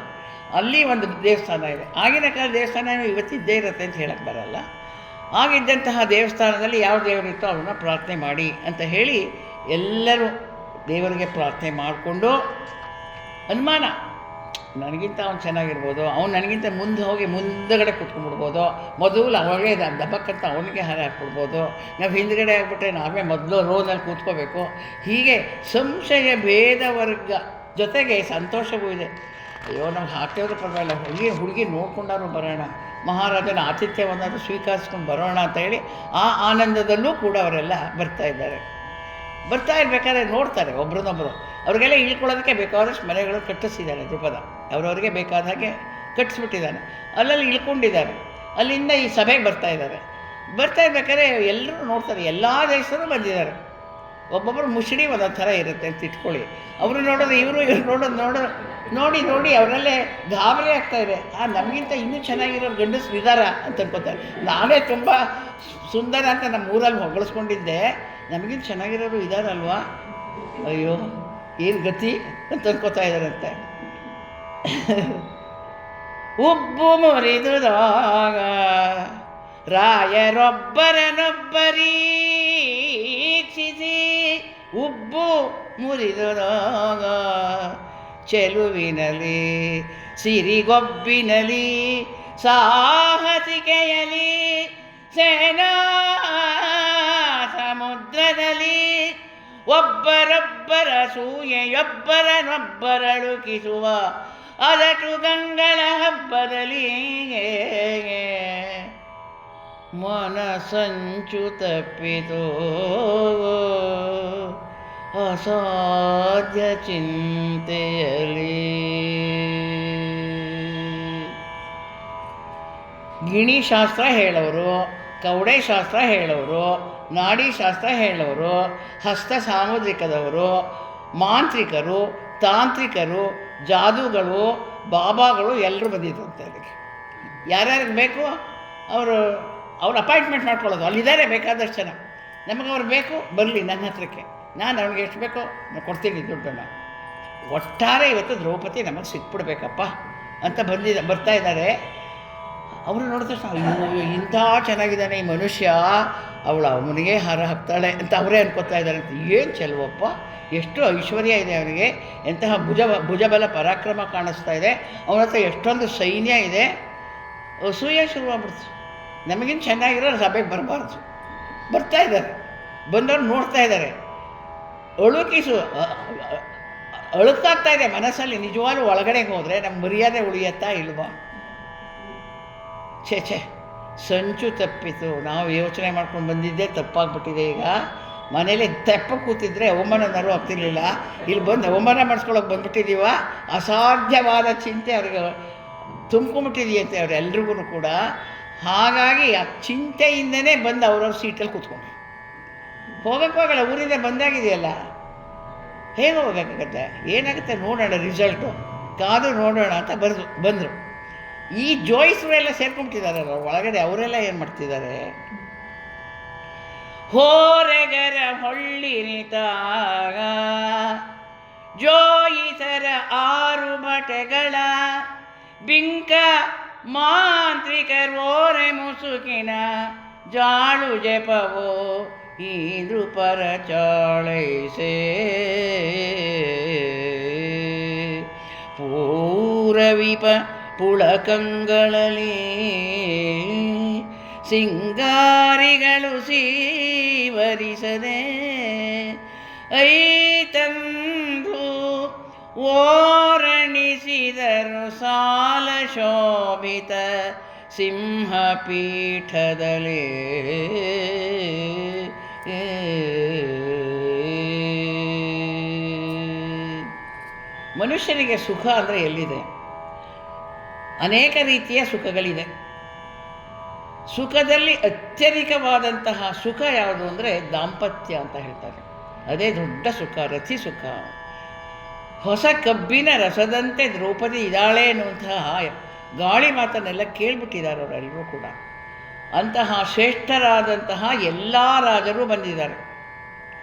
ಅಲ್ಲಿ ಒಂದು ದೇವಸ್ಥಾನ ಇದೆ. ಆಗಿನ ಕಾಲ ದೇವಸ್ಥಾನ ಇವತ್ತಿದ್ದೇ ಇರುತ್ತೆ ಅಂತ ಹೇಳಕ್ಕೆ ಬರಲ್ಲ. ಆಗಿದ್ದಂತಹ ದೇವಸ್ಥಾನದಲ್ಲಿ ಯಾವ ದೇವರಿತ್ತೋ ಅವನ್ನ ಪ್ರಾರ್ಥನೆ ಮಾಡಿ ಅಂತ ಹೇಳಿ ಎಲ್ಲರೂ ದೇವರಿಗೆ ಪ್ರಾರ್ಥನೆ ಮಾಡಿಕೊಂಡು, ಅನುಮಾನ ನನಗಿಂತ ಅವ್ನು ಚೆನ್ನಾಗಿರ್ಬೋದು, ಅವ್ನು ನನಗಿಂತ ಮುಂದೆ ಹೋಗಿ ಮುಂದಗಡೆ ಕೂತ್ಕೊಂಡ್ಬಿಡ್ಬೋದು, ಮೊದಲು ಅವಾಗೇ ದಬ್ಬಕ್ಕಂತ ಅವನಿಗೆ ಹಾರ ಹಾಕ್ಬಿಡ್ಬೋದು, ನಾವು ಹಿಂದ್ಗಡೆ ಆಗಿಬಿಟ್ರೆ ನಾವೇ ಮೊದಲು ರೋನಲ್ಲಿ ಕೂತ್ಕೋಬೇಕು. ಹೀಗೆ ಸಂಶಯ ಭೇದ ವರ್ಗ ಜೊತೆಗೆ ಸಂತೋಷವೂ ಇದೆ. ಅಯ್ಯೋ ನಾವು ಹಾಕಿದ್ರು ಪರವಾಗಿಲ್ಲ, ಹುಡುಗಿ ನೋಡ್ಕೊಂಡಾರು ಬರೋಣ, ಮಹಾರಾಜನ ಆತಿಥ್ಯವನ್ನಾದರೂ ಸ್ವೀಕರಿಸ್ಕೊಂಡು ಬರೋಣ ಅಂತ ಹೇಳಿ ಆ ಆನಂದದಲ್ಲೂ ಕೂಡ ಅವರೆಲ್ಲ ಬರ್ತಾ ಇದ್ದಾರೆ. ಬರ್ತಾ ಇರಬೇಕಾದ್ರೆ ನೋಡ್ತಾರೆ ಒಬ್ರನ್ನೊಬ್ಬರು. ಅವ್ರಿಗೆಲ್ಲ ಇಳ್ಕೊಳ್ಳೋದಕ್ಕೆ ಬೇಕಾದಷ್ಟು ಮನೆಗಳು ಕಟ್ಟಿಸಿದ್ದಾನೆ ದ್ರುಪದ, ಅವರವ್ರಿಗೆ ಬೇಕಾದ ಹಾಗೆ ಕಟ್ಟಿಸ್ಬಿಟ್ಟಿದ್ದಾನೆ. ಅಲ್ಲಲ್ಲಿ ಇಳ್ಕೊಂಡಿದ್ದಾರೆ. ಅಲ್ಲಿಂದ ಈ ಸಭೆಗೆ ಬರ್ತಾ ಇದ್ದಾರೆ. ಬರ್ತಾ ಇರ್ಬೇಕಾದ್ರೆ ಎಲ್ಲರೂ ನೋಡ್ತಾರೆ, ಎಲ್ಲ ದೇಶದೂ ಬಂದಿದ್ದಾರೆ. ಒಬ್ಬೊಬ್ಬರು ಮುಸುಡಿ ಒಂದೊಂದು ಥರ ಇರುತ್ತೆ ಅಂತ ಇಟ್ಕೊಳ್ಳಿ. ಅವರು ನೋಡೋದು ಇವರು ನೋಡಿ ನೋಡಿ ಅವರಲ್ಲೇ ಗಾಬರಿ ಆಗ್ತಾಯಿದೆ. ನಮಗಿಂತ ಇನ್ನೂ ಚೆನ್ನಾಗಿರೋರು ಗಂಡಸರು ಇದ್ದಾರಾ ಅಂತ ಅನ್ಕೋತಾರೆ. ನಾನೇ ತುಂಬ ಸುಂದರ ಅಂತ ನಮ್ಮ ಊರಲ್ಲಿ ಹೊಗಳಿಸ್ಕೊಂಡಿದ್ದೆ, ನಮಗಿಂತ ಚೆನ್ನಾಗಿರೋರು ಇದ್ದಾರಲ್ವಾ, ಅಯ್ಯೋ ಏನು ಗತಿ ಅಂತ ಅನ್ಕೋತಾ ಇದ್ದಾರಂತೆ. ಉಬ್ಬು ಮುರಿದುದಾಗ ರಾಯರೊಬ್ಬರನೊಬ್ಬರೀಕ್ಷಿಸಿ, ಉಬ್ಬು ಮುರಿದುದಾಗ ಚೆಲುವಿನಲಿ ಸಿರಿಗೊಬ್ಬಿನಲಿ ಸಾಹಸಿಕೆಯಲಿ ಸೇನಾ ಸಮುದ್ರದಲ್ಲಿ ಒಬ್ಬರೊಬ್ಬರ ಸೂಯೆಯೊಬ್ಬರನೊಬ್ಬರಳುಕಿಸುವ ಅದಟು ಗಂಗಳ ಹಬ್ಬದಲ್ಲಿ ಮನಸಂಚು ತಪ್ಪಿತೋ ಅಸಾಧ್ಯ ಚಿಂತೆಯಲಿ. ಗಿಣಿಶಾಸ್ತ್ರ ಹೇಳೋರು, ಕವಡೆ ಶಾಸ್ತ್ರ ಹೇಳೋರು, ನಾಡಿ ಶಾಸ್ತ್ರ ಹೇಳೋರು, ಹಸ್ತ ಸಾಮುದ್ರಿಕದವರು, ಮಾಂತ್ರಿಕರು, ತಾಂತ್ರಿಕರು, ಜಾದೂಗಳು, ಬಾಬಾಗಳು ಎಲ್ಲರೂ ಬಂದಿದ್ದಂತೆ. ಅದಕ್ಕೆ ಯಾರ್ಯಾರಿಗೆ ಬೇಕು ಅವರು ಅಪಾಯಿಂಟ್ಮೆಂಟ್ ಮಾಡ್ಕೊಳ್ಳೋದು. ಅಲ್ಲಿದ್ದಾರೆ ಬೇಕಾದಷ್ಟು ಜನ. ನಮಗೆ ಅವ್ರು ಬೇಕು, ಬರಲಿ ನನ್ನ ಹತ್ರಕ್ಕೆ, ನಾನು ಅವ್ನಿಗೆ ಎಷ್ಟು ಬೇಕೋ ನಾನು ಕೊಡ್ತೀನಿ ದುಡ್ಡನ್ನು. ಒಟ್ಟಾರೆ ಇವತ್ತು ದ್ರೌಪದಿ ನಮಗೆ ಸಿಕ್ಬಿಡ್ಬೇಕಪ್ಪ ಅಂತ ಬರ್ತಾ ಇದ್ದಾರೆ. ಅವರು ನೋಡಿದ ತಕ್ಷಣ ಅಯ್ಯೋ ಇಂಥ ಚೆನ್ನಾಗಿದ್ದಾನೆ ಈ ಮನುಷ್ಯ, ಅವಳು ಅವನಿಗೆ ಹಾರ ಹಾಕ್ತಾಳೆ ಅಂತ ಅವರೇ ಅನ್ಕೋತಾ ಇದ್ದಾರೆ ಅಂತ. ಏನು ಚೆಲುವಪ್ಪ, ಎಷ್ಟು ಐಶ್ವರ್ಯ ಇದೆ ಅವನಿಗೆ, ಎಂತಹ ಭುಜಬಲ ಪರಾಕ್ರಮ ಕಾಣಿಸ್ತಾ ಇದೆ, ಅವನ ಹತ್ರ ಎಷ್ಟೊಂದು ಸೈನ್ಯ ಇದೆ. ಅಸೂಯೆ ಶುರುವಾಗ್ಬಿಡ್ತು. ನಮಗಿನ್ನು ಚೆನ್ನಾಗಿರೋ ಸಭೆಗೆ ಬರಬಾರ್ದು. ಬರ್ತಾ ಇದ್ದಾರೆ, ಬಂದವ್ರು ನೋಡ್ತಾ ಇದ್ದಾರೆ. ಅಳುಕಾಗ್ತಾ ಇದೆ ಮನಸ್ಸಲ್ಲಿ. ನಿಜವಾಗ್ಲೂ ಒಳಗಡೆಗೆ ಹೋದರೆ ನಮ್ಮ ಮರ್ಯಾದೆ ಉಳಿಯತ್ತಾ ಇಲ್ವಾ? ಛೇ ಸಂಚು ತಪ್ಪಿತು. ನಾವು ಯೋಚನೆ ಮಾಡ್ಕೊಂಡು ಬಂದಿದ್ದೇ ತಪ್ಪಾಗ್ಬಿಟ್ಟಿದೆ. ಈಗ ಮನೇಲಿ ತೆಪ್ಪ ಕೂತಿದ್ರೆ ಅವಮಾನನಾರು ಆಗ್ತಿರ್ಲಿಲ್ಲ, ಇಲ್ಲಿ ಬಂದು ಅವಮಾನ ಮಾಡಿಸ್ಕೊಳಕ್ಕೆ ಬಂದ್ಬಿಟ್ಟಿದ್ದೀವ. ಅಸಾಧ್ಯವಾದ ಚಿಂತೆ ಅವ್ರಿಗೆ ತುಂಬ್ಕೊಂಡ್ಬಿಟ್ಟಿದೆಯಂತೆ ಅವರೆಲ್ರಿಗೂ ಕೂಡ. ಹಾಗಾಗಿ ಆ ಚಿಂತೆಯಿಂದನೇ ಬಂದು ಅವ್ರವ್ರ ಸೀಟಲ್ಲಿ ಕೂತ್ಕೊಂಡು ಹೋಗೋಕ್ಕಾಗಲ್ಲ. ಊರಿಂದ ಬಂದಾಗಿದೆಯಲ್ಲ, ಹೇಗೆ ಹೋಗೋಕ್ಕಾಗತ್ತೆ? ಏನಾಗುತ್ತೆ ನೋಡೋಣ, ರಿಸಲ್ಟು ಕಾದು ನೋಡೋಣ ಅಂತ ಬಂದರು. ಈ ಜೋಯಿಸ್ರೆಲ್ಲ ಸೇರ್ಕೊಂಡ್ಬಿಟ್ಟಿದ್ದಾರಲ್ಲ ಒಳಗಡೆ. ಅವರೆಲ್ಲ ಏನು ಮಾಡ್ತಿದ್ದಾರೆ? ಹೋರೆಗರ ಹೊಳ್ಳಿನಿತಾಗ ಜೋಯಿಸರ 6 ಬಟೆಗಳ ಬಿಂಕ ಮಾಂತ್ರಿಕರೋರೆ ಮುಸುಕಿನ ಜಾಳು ಜಪವೋ ಈ ನೃಪರ ಚಾಳೈಸೆ ಪೂರವಿಪ ಪುಳಕಂಗಳಲ್ಲಿ ಸಿಂಗಾರಿಗಳು ಸೀವರಿಸದೆ ಐತಂದು ಓರಣಿಸಿದರು ಸಾಲ ಶೋಭಿತ ಸಿಂಹಪೀಠದಲ್ಲಿ. ಮನುಷ್ಯನಿಗೆ ಸುಖ ಅಂದರೆ ಎಲ್ಲಿದೆ? ಅನೇಕ ರೀತಿಯ ಸುಖಗಳಿದೆ. ಸುಖದಲ್ಲಿ ಅತ್ಯಧಿಕವಾದಂತಹ ಸುಖ ಯಾವುದು ಅಂದರೆ ದಾಂಪತ್ಯ ಅಂತ ಹೇಳ್ತಾರೆ. ಅದೇ ದೊಡ್ಡ ಸುಖ, ರತಿ ಸುಖ. ಹೊಸ ಕಬ್ಬಿನ ರಸದಂತೆ ದ್ರೌಪದಿ ಇದ್ದಾಳೆ ಎನ್ನುವಂತಹ ಗಾಳಿ ಮಾತನ್ನೆಲ್ಲ ಕೇಳಿಬಿಟ್ಟಿದ್ದಾರೆ ಅವರೆಲ್ಲರೂ ಕೂಡ. ಅಂತಹ ಶ್ರೇಷ್ಠರಾದಂತಹ ಎಲ್ಲ ರಾಜರು ಬಂದಿದ್ದಾರೆ.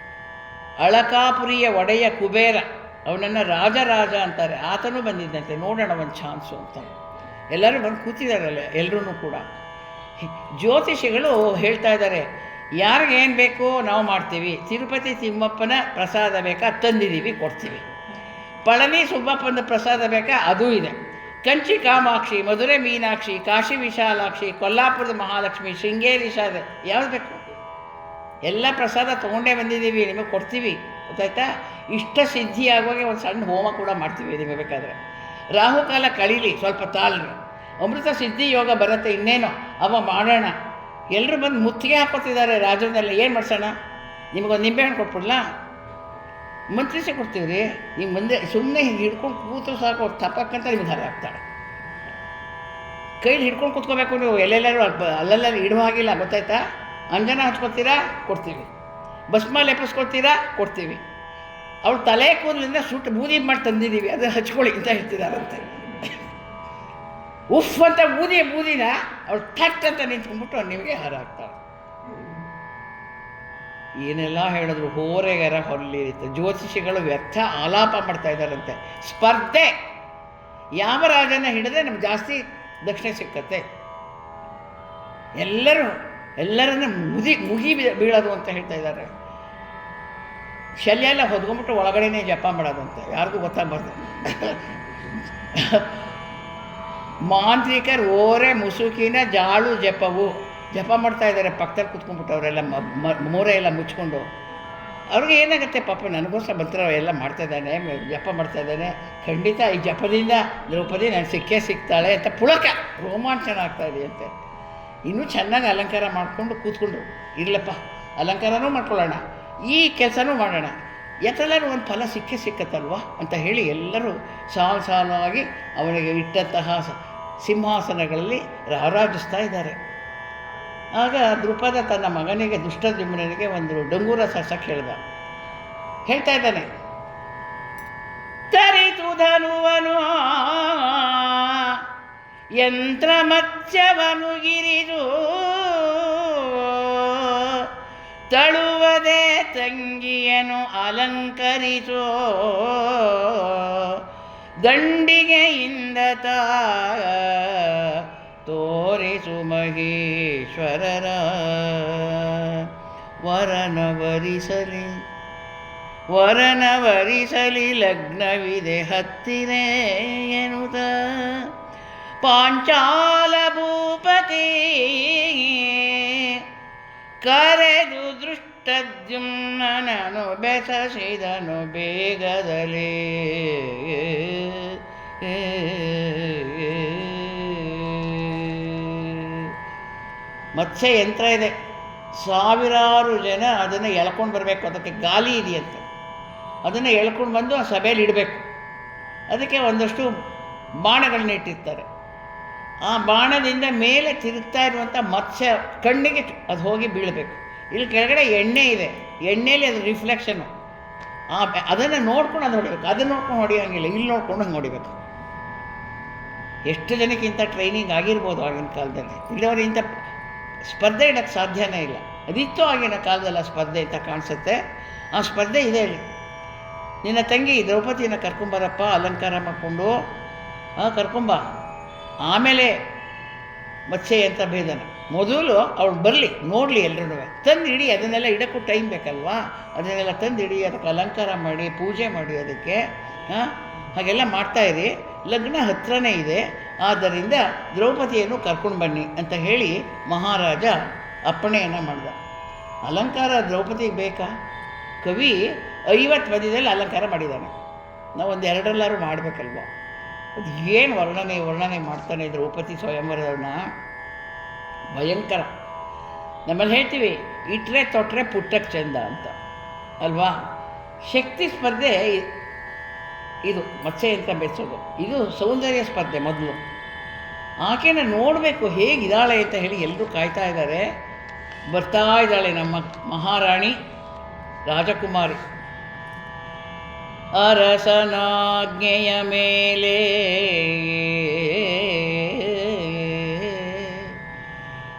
ಅಳಕಾಪುರಿಯ ಒಡೆಯ ಕುಬೇರ, ಅವನನ್ನು ರಾಜರಾಜ ಅಂತಾರೆ, ಆತನೂ ಬಂದಿದ್ದಂತೆ. ನೋಡೋಣ ಒಂದು ಚಾನ್ಸು ಅಂತ ಎಲ್ಲರೂ ಬಂದು ಕೂತಿದ್ದಾರಲ್ಲ ಎಲ್ಲರೂ ಕೂಡ. ಜ್ಯೋತಿಷಿಗಳು ಹೇಳ್ತಾ ಇದ್ದಾರೆ, ಯಾರಿಗೇನು ಬೇಕೋ ನಾವು ಮಾಡ್ತೀವಿ. ತಿರುಪತಿ ತಿಮ್ಮಪ್ಪನ ಪ್ರಸಾದ ಬೇಕಾ ತಂದಿದ್ದೀವಿ, ಕೊಡ್ತೀವಿ. ಪಳನಿ ಸುಬ್ಬಪ್ಪನ ಪ್ರಸಾದ ಬೇಕಾ ಅದೂ ಇದೆ. ಕಂಚಿ ಕಾಮಾಕ್ಷಿ, ಮಧುರೆ ಮೀನಾಕ್ಷಿ, ಕಾಶಿ ವಿಶಾಲಾಕ್ಷಿ, ಕೊಲ್ಲಾಪುರದ ಮಹಾಲಕ್ಷ್ಮಿ, ಶೃಂಗೇರಿ ಶಾರದೆ, ಯಾವ್ದು ಬೇಕು ಎಲ್ಲ ಪ್ರಸಾದ ತೊಗೊಂಡೇ ಬಂದಿದ್ದೀವಿ, ನಿಮಗೆ ಕೊಡ್ತೀವಿ. ಗೊತ್ತಾಯ್ತಾ? ಇಷ್ಟ ಸಿದ್ಧಿಯಾಗುವಾಗೆ ಒಂದು ಸಣ್ಣ ಹೋಮ ಕೂಡ ಮಾಡ್ತೀವಿ ನಿಮಗೆ ಬೇಕಾದರೆ. ರಾಹುಕಾಲ ಕಳೀಲಿ, ಸ್ವಲ್ಪ ತಾಳ್ರಿ. ಅಮೃತ ಸಿದ್ಧಿ ಯೋಗ ಬರುತ್ತೆ, ಇನ್ನೇನೋ ಅವ ಮಾಡೋಣ. ಎಲ್ಲರೂ ಬಂದು ಮುತ್ತಿಗೆ ಹಾಕೋತಿದ್ದಾರೆ ರಾಜರನ್ನೆಲ್ಲ. ಏನು ಮಾಡ್ಸೋಣ? ನಿಮಗೊಂದು ನಿಂಬೆಹಣ್ಣು ಕೊಟ್ಬಿಡ್ಲಾ? ಮಂತ್ರಿಸಿ ಕೊಡ್ತೀವಿ ರೀ. ನೀವು ಮುಂದೆ ಸುಮ್ಮನೆ ಹಿಂಗೆ ಹಿಡ್ಕೊಂಡು ಕೂತು ಸಾಕು, ಅವ್ರು ತಪ್ಪಕ್ಕಂತ ನಿಮ್ಗೆ ಹಾರ ಹಾಕ್ತಾಳೆ. ಕೈಲಿ ಹಿಡ್ಕೊಂಡು ಕೂತ್ಕೋಬೇಕು ನೀವು. ಎಲ್ಲೆಲ್ಲರೂ ಅಲ್ಲೆಲ್ಲ ಇಡುವ ಹಾಗಿಲ್ಲ, ಗೊತ್ತಾಯ್ತಾ? ಅಂಜನ ಹಚ್ಕೊತೀರಾ, ಕೊಡ್ತೀವಿ. ಭಸ್ಮ ಲೇಪಿಸ್ಕೊಳ್ತೀರಾ, ಕೊಡ್ತೀವಿ. ಅವಳು ತಲೆ ಕೂದಲಿಂದ ಸುಟ್ಟು ಬೂದಿ ಮಾಡಿ ತಂದಿದ್ದೀವಿ, ಅದನ್ನು ಹಚ್ಕೊಳ್ಳಿ ಅಂತ ಹೇಳ್ತಿದ್ದಾರಂತೆ. ಉಫ್ ಅಂತ ಬೂದಿನ ಅವಳು ಥಟ್ ಅಂತ ನಿಂತ್ಕೊಂಡ್ಬಿಟ್ಟು ನಿಮಗೆ ಹಾರ ಹಾಕ್ತಾಳೆ. ಏನೆಲ್ಲ ಹೇಳಿದ್ರು ಹೋರೆಗರ ಹೊರಲಿರುತ್ತೆ. ಜ್ಯೋತಿಷಿಗಳು ವ್ಯರ್ಥ ಆಲಾಪ ಮಾಡ್ತಾ ಇದ್ದಾರಂತೆ. ಸ್ಪರ್ಧೆ, ಯಾವ ರಾಜನ ಹಿಡಿದ್ರೆ ನಮ್ಗೆ ಜಾಸ್ತಿ ದಕ್ಷಿಣೆ ಸಿಕ್ಕತ್ತೆ. ಎಲ್ಲರನ್ನ ಮುಗಿ ಬೀಳೋದು ಅಂತ ಹೇಳ್ತಾ ಇದ್ದಾರೆ. ಶಲ್ಯ ಎಲ್ಲ ಹೊದ್ಕೊಂಬಿಟ್ಟು ಒಳಗಡೆನೇ ಜಪ ಮಾಡೋದಂತೆ, ಯಾರಿಗೂ ಗೊತ್ತಾಗಬಾರ್ದು. ಮಾಂತ್ರಿಕರು ಓರೆ ಮುಸುಕಿನ ಜಾಳು ಜಪವು ಜಪ ಮಾಡ್ತಾ ಇದ್ದಾರೆ. ಪಕ್ಕದಲ್ಲಿ ಕೂತ್ಕೊಂಡ್ಬಿಟ್ಟು ಅವರೆಲ್ಲ ಮೋರೆ ಎಲ್ಲ ಮುಚ್ಕೊಂಡು. ಅವ್ರಿಗೆ ಏನಾಗುತ್ತೆ ಪಾಪ, ನನಗೋಸ್ಕರ ಮಂತ್ರ ಎಲ್ಲ ಮಾಡ್ತಾಯಿದ್ದಾನೆ, ಜಪ ಮಾಡ್ತಾಯಿದ್ದಾನೆ, ಖಂಡಿತ ಈ ಜಪದಿಂದ ದ್ರೌಪದಿ ನಾನು ಸಿಕ್ಕೇ ಸಿಗ್ತಾಳೆ ಅಂತ ಪುಳಕ ರೋಮಾಂಚನ ಆಗ್ತಾಯಿದೆಯಂತೆ. ಇನ್ನೂ ಚೆನ್ನಾಗಿ ಅಲಂಕಾರ ಮಾಡಿಕೊಂಡು ಕೂತ್ಕೊಂಡು ಇರಲಪ್ಪ, ಅಲಂಕಾರನೂ ಮಾಡ್ಕೊಳ್ಳೋಣ, ಈ ಕೆಲಸನೂ ಮಾಡೋಣ, ಎತ್ತಲಾರು ಒಂದು ಫಲ ಸಿಕ್ಕೇ ಸಿಕ್ಕತ್ತಲ್ವ ಅಂತ ಹೇಳಿ ಎಲ್ಲರೂ ಸಾಲಾಗಿ ಅವನಿಗೆ ಇಟ್ಟಂತಹ ಸಿಂಹಾಸನಗಳಲ್ಲಿ ರಾರಾಜಿಸ್ತಾ ಇದ್ದಾರೆ. ಆಗ ದೃಪದ ತನ್ನ ಮಗನಿಗೆ ದುಷ್ಟದ್ಯುಮ್ನನಿಗೆ ಒಂದು ಡಂಗೂರ ಸರ್ಸಕ್ಕೆ ಹೇಳ್ತಾ ಇದ್ದಾನೆ, ತರಿತು ಧನುವನು ಯಂತ್ರ ಮತ್ಸ್ಯವನು ಗಿರಿದು ತಳುವದೆ ತಂಗಿಯನು ಅಲಂಕರಿಸೋ ದಂಡಿಗೆಯಿಂದ ತೋರಿಸು ಮಹೇಶ್ವರರ ವರನವರಿಸಲಿ ಲಗ್ನವಿದೆ ಹತ್ತಿರ ಎನ್ನುತ್ತ ಪಾಂಚಾಲ ಭೂಪತಿ ಕರೆದು ದೃಷ್ಟದ್ಯುಮ್ನನು ಬೆಸಸಿದನು ಬೇಗದಲೇ. ಮತ್ಸ್ಯ ಯಂತ್ರ ಇದೆ, ಸಾವಿರಾರು ಜನ ಅದನ್ನು ಎಳ್ಕೊಂಡು ಬರಬೇಕು, ಅದಕ್ಕೆ ಗಾಲಿ ಇದೆಯಂತೆ, ಅದನ್ನು ಎಳ್ಕೊಂಡು ಬಂದು ಆ ಸಭೆಯಲ್ಲಿ ಇಡಬೇಕು. ಅದಕ್ಕೆ ಒಂದಷ್ಟು ಬಾಣಗಳನ್ನ ಇಟ್ಟಿರ್ತಾರೆ. ಆ ಬಾಣದಿಂದ ಮೇಲೆ ತಿರುಗ್ತಾ ಇರುವಂಥ ಮತ್ಸ್ಯ ಕಣ್ಣಿಗೆ ಅದು ಹೋಗಿ ಬೀಳಬೇಕು. ಇಲ್ಲಿ ಕೆಳಗಡೆ ಎಣ್ಣೆ ಇದೆ, ಎಣ್ಣೆಯಲ್ಲಿ ಅದು ರಿಫ್ಲೆಕ್ಷನು, ಅದನ್ನು ನೋಡ್ಕೊಂಡು ಅದು ಹೊಡಿಬೇಕು. ಅದನ್ನು ನೋಡ್ಕೊಂಡು ಹೊಡಿಯೋಂಗಿಲ್ಲ, ಇಲ್ಲಿ ನೋಡ್ಕೊಂಡು ಹಂಗೆ ಹೊಡಿಬೇಕು. ಎಷ್ಟು ಜನಕ್ಕೆ ಇಂಥ ಟ್ರೈನಿಂಗ್ ಆಗಿರ್ಬೋದು ಆಗಿನ ಕಾಲದಲ್ಲಿ, ಇಲ್ಲವರು ಇಂಥ ಸ್ಪರ್ಧೆ ಇಡೋಕ್ಕೆ ಸಾಧ್ಯನೇ ಇಲ್ಲ. ಅದಿತ್ತು ಆಗಿನ ಕಾಲದಲ್ಲಿ ಆ ಸ್ಪರ್ಧೆ ಅಂತ ಕಾಣಿಸುತ್ತೆ. ಆ ಸ್ಪರ್ಧೆ ಇದೆ ಇಲ್ಲಿ. ನಿನ್ನ ತಂಗಿ ದ್ರೌಪದಿನ ಕರ್ಕೊಂಬರಪ್ಪ, ಅಲಂಕಾರ ಮಾಡಿಕೊಂಡು ಕರ್ಕೊಂಬ, ಆಮೇಲೆ ಮತ್ಸ್ಯ ಯಂತ್ರ ಭೇದನ. ಮೊದಲು ಅವಳು ಬರಲಿ, ನೋಡಲಿ, ಎಲ್ಲರೂ ತಂದು ಇಡಿ. ಅದನ್ನೆಲ್ಲ ಇಡೋಕ್ಕೂ ಟೈಮ್ ಬೇಕಲ್ವಾ, ಅದನ್ನೆಲ್ಲ ತಂದು ಇಡಿ, ಅದಕ್ಕೆ ಅಲಂಕಾರ ಮಾಡಿ ಪೂಜೆ ಮಾಡಿ ಅದಕ್ಕೆ ಹಾಗೆಲ್ಲ ಮಾಡ್ತಾಯಿರಿ. ಲಗ್ನ ಹತ್ರನೇ ಇದೆ, ಆದ್ದರಿಂದ ದ್ರೌಪದಿಯನ್ನು ಕರ್ಕೊಂಡು ಬನ್ನಿ ಅಂತ ಹೇಳಿ ಮಹಾರಾಜ ಅಪ್ಪಣೆಯನ್ನು ಮಾಡಿದ. ಅಲಂಕಾರ ದ್ರೌಪದಿಗೆ ಬೇಕಾ? ಕವಿ 50 ಪದ್ಯದಲ್ಲಿ ಅಲಂಕಾರ ಮಾಡಿದ್ದಾನೆ. ನಾವು ಒಂದು ಎರಡರಲ್ಲಾರು ಮಾಡಬೇಕಲ್ವ. ಅದು ಏನು ವರ್ಣನೆ ಮಾಡ್ತಾನೆ ದ್ರೌಪದಿ ಸ್ವಯಂವರನ, ಭಯಂಕರ. ನಮ್ಮಲ್ಲಿ ಹೇಳ್ತೀವಿ ಇಟ್ಟರೆ ತೊಟ್ಟರೆ ಪುಟ್ಟಕ್ಕೆ ಚೆಂದ ಅಂತ ಅಲ್ವಾ. ಶಕ್ತಿ ಸ್ಪರ್ಧೆ ಇದು ಮತ್ಸ್ಯ ಯಂತ್ರ ಬೆಳೆಸೋದು, ಇದು ಸೌಂದರ್ಯ ಸ್ಪರ್ಧೆ. ಮೊದಲು ಆಕೆನ ನೋಡಬೇಕು ಹೇಗಿದ್ದಾಳೆ ಅಂತ ಹೇಳಿ ಎಲ್ಲರೂ ಕಾಯ್ತಾ ಇದ್ದಾರೆ. ಬರ್ತಾ ಇದ್ದಾಳೆ ನಮ್ಮ ಮಹಾರಾಣಿ ರಾಜಕುಮಾರಿ. ಅರಸನಾಜ್ಞೆಯ ಮೇಲೆ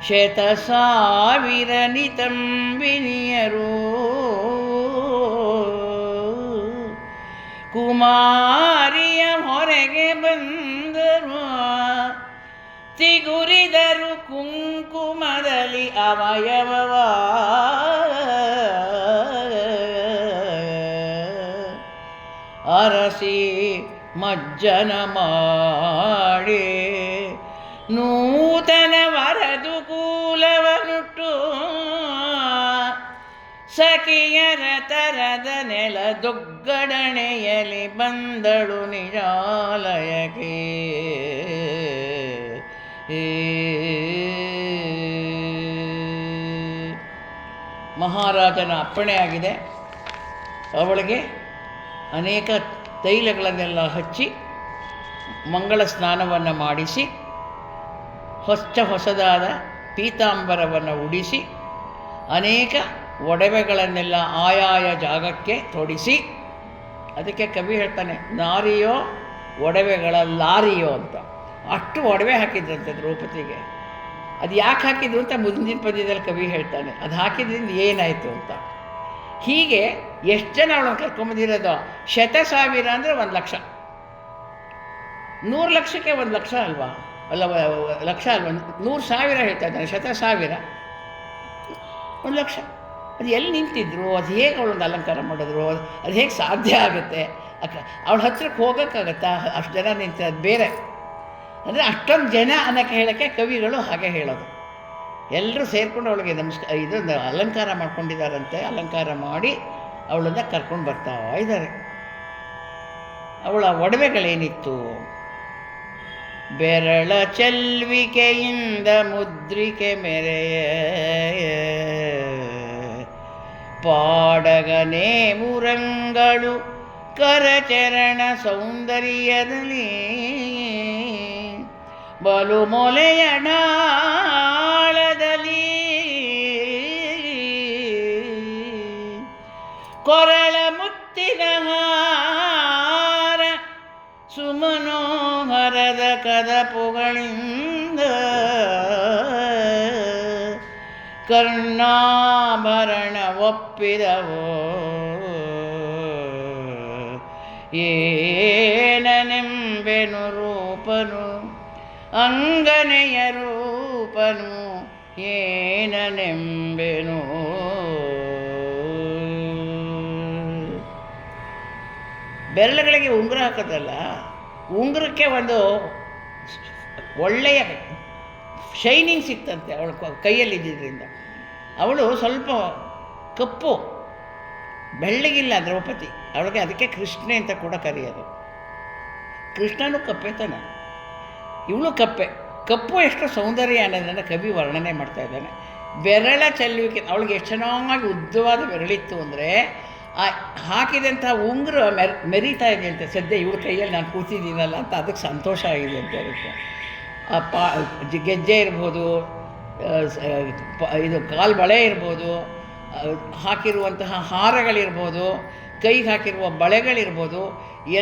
ಶತಸಾವಿರ ನಿತಂಬಿನಿಯರು ಕುಮಾರಿಯ ಹೊರಗೆ ಬಂದರು, ತಿಗುರಿದರು ಕುಂಕುಮದಲ್ಲಿ ಅವಯವವ. ಅರಸಿ ಮಜ್ಜನ ಮಾಡಿ ನೂತನ ವರದು ಕೂಲವನುಟ್ಟು ಸಖಿಯರ ತರದ ನೆಲ ದೊಗ್ಗಡಣೆಯಲಿ ಬಂದಳು ನಿಜಾಲಯಕ್ಕೆ. ಮಹಾರಾಜನ ಅಪ್ಪಣೆ ಆಗಿದೆ. ಅವಳಿಗೆ ಅನೇಕ ತೈಲಗಳನ್ನೆಲ್ಲ ಹಚ್ಚಿ ಮಂಗಳ ಸ್ನಾನವನ್ನು ಮಾಡಿಸಿ ಹೊಸದಾದ ಪೀತಾಂಬರವನ್ನು ಉಡಿಸಿ ಅನೇಕ ಒಡವೆಗಳನ್ನೆಲ್ಲ ಆಯಾಯ ಜಾಗಕ್ಕೆ ತೊಡಿಸಿ, ಅದಕ್ಕೆ ಕವಿ ಹೇಳ್ತಾನೆ ನಾರಿಯೋ ಒಡವೆಗಳ ಲಾರಿಯೋ ಅಂತ. ಅಷ್ಟು ಒಡವೆ ಹಾಕಿದ್ರಂತೆ ದ್ರೌಪದಿಗೆ. ಅದು ಯಾಕೆ ಹಾಕಿದ್ರು ಅಂತ ಮುಂದಿನ ಪದ್ಯದಲ್ಲಿ ಕವಿ ಹೇಳ್ತಾನೆ, ಅದು ಹಾಕಿದ್ರಿಂದ ಏನಾಯಿತು ಅಂತ. ಹೀಗೆ ಎಷ್ಟು ಜನ ಅವಳನ್ನು ಕರ್ಕೊಂಬಂದಿರೋದು? 100,000 ಅಂದರೆ 1,00,000. 100 ಲಕ್ಷಕ್ಕೆ 1,00,000 ಅಲ್ವಾ? ಅಲ್ಲ, 1,00,000 ಅಲ್ವಾ, 100,000 ಹೇಳ್ತಾ ಇದ್ದಾನೆ. 100,000 1,00,000. ಅದು ಎಲ್ಲಿ ನಿಂತಿದ್ರು? ಅದು ಹೇಗೆ ಅವಳೊಂದು ಅಲಂಕಾರ ಮಾಡಿದ್ರು? ಅದು ಹೇಗೆ ಸಾಧ್ಯ ಆಗುತ್ತೆ? ಅವಳ ಹತ್ರಕ್ಕೆ ಹೋಗೋಕ್ಕಾಗತ್ತಾ? ಅಷ್ಟು ಜನ ನಿಂತಿರೋದು ಬೇರೆ. ಅಂದರೆ ಅಷ್ಟೊಂದು ಜನ ಅನ್ನೋಕ್ಕೆ ಹೇಳೋಕ್ಕೆ ಕವಿಗಳು ಹಾಗೆ ಹೇಳೋದು. ಎಲ್ಲರೂ ಸೇರಿಕೊಂಡು ಅವಳಿಗೆ ಇದೊಂದು ಅಲಂಕಾರ ಮಾಡ್ಕೊಂಡಿದ್ದಾರಂತೆ. ಅಲಂಕಾರ ಮಾಡಿ ಅವಳನ್ನು ಕರ್ಕೊಂಡು ಬರ್ತಾ ಇದ್ದಾರೆ. ಅವಳ ಒಡವೆಗಳೇನಿತ್ತು? ಬೆರಳ ಚೆಲ್ವಿಕೆಯಿಂದ ಮುದ್ರಿಕೆ ಮೆರೆಯ ಪಾಡಗನೆ ಮುರಂಗಳು ಕರಚರಣ ಸೌಂದರ್ಯದಲ್ಲಿ ಬಲು ಮೊಲೆಯಡಾಳದಲ್ಲಿ ಕೊರಳ ಮುತ್ತಿನ ಹಾರ ಸುಮನೋಹರದ ಕದಪುಗಳಿಂದ ಕರ್ಣಾಭರಣ ಒಪ್ಪಿದವೋ ಏನನೆಂಬೆನು ರೂಪನು ಅಂಗನೆಯ ರೂಪನು ಏನನೆಂಬೆನು. ಬೆರಳುಗಳಿಗೆ ಉಂಗುರ ಹಾಕೋದಲ್ಲ, ಉಂಗುರಕ್ಕೆ ಒಂದು ಒಳ್ಳೆಯ ಶೈನಿಂಗ್ ಸಿಕ್ತಂತೆ ಅವಳ ಕೈಯಲ್ಲಿದ್ದರಿಂದ. ಅವಳು ಸ್ವಲ್ಪ ಕಪ್ಪು, ಬೆಳ್ಳಗಿಲ್ಲ ದ್ರೌಪದಿ. ಅವಳಿಗೆ ಅದಕ್ಕೆ ಕೃಷ್ಣೆ ಅಂತ ಕೂಡ ಕರೆಯೋದು. ಕೃಷ್ಣನೂ ಕಪ್ಪೆ ತಾನೆ, ಇವಳು ಕಪ್ಪೆ. ಕಪ್ಪು ಎಷ್ಟು ಸೌಂದರ್ಯ ಅನ್ನೋದನ್ನು ಕವಿ ವರ್ಣನೆ ಮಾಡ್ತಾ ಇದ್ದಾನೆ. ಬೆರಳ ಚೆಲ್ಲುವಿಕೆ, ಅವಳಿಗೆ ಎಷ್ಟು ಚೆನ್ನಾಗಿ ಉದ್ದವಾದ ಬೆರಳಿತ್ತು ಅಂದರೆ ಆ ಹಾಕಿದಂಥ ಉಂಗುರ ಮೆರೀತಾ ಇದೆ ಅಂತೆ. ಸದ್ಯ ಇವಳ ಕೈಯಲ್ಲಿ ನಾನು ಕೂತಿದ್ದೀನಲ್ಲ ಅಂತ ಅದಕ್ಕೆ ಸಂತೋಷ ಆಗಿದೆ ಅಂತ ಅದಕ್ಕೆ. ಗೆಜ್ಜೆ ಇರ್ಬೋದು, ಇದು ಕಾಲು ಬಳೆ ಇರ್ಬೋದು, ಹಾಕಿರುವಂತಹ ಹಾರಗಳಿರ್ಬೋದು, ಕೈಗೆ ಹಾಕಿರುವ ಬಳೆಗಳಿರ್ಬೋದು,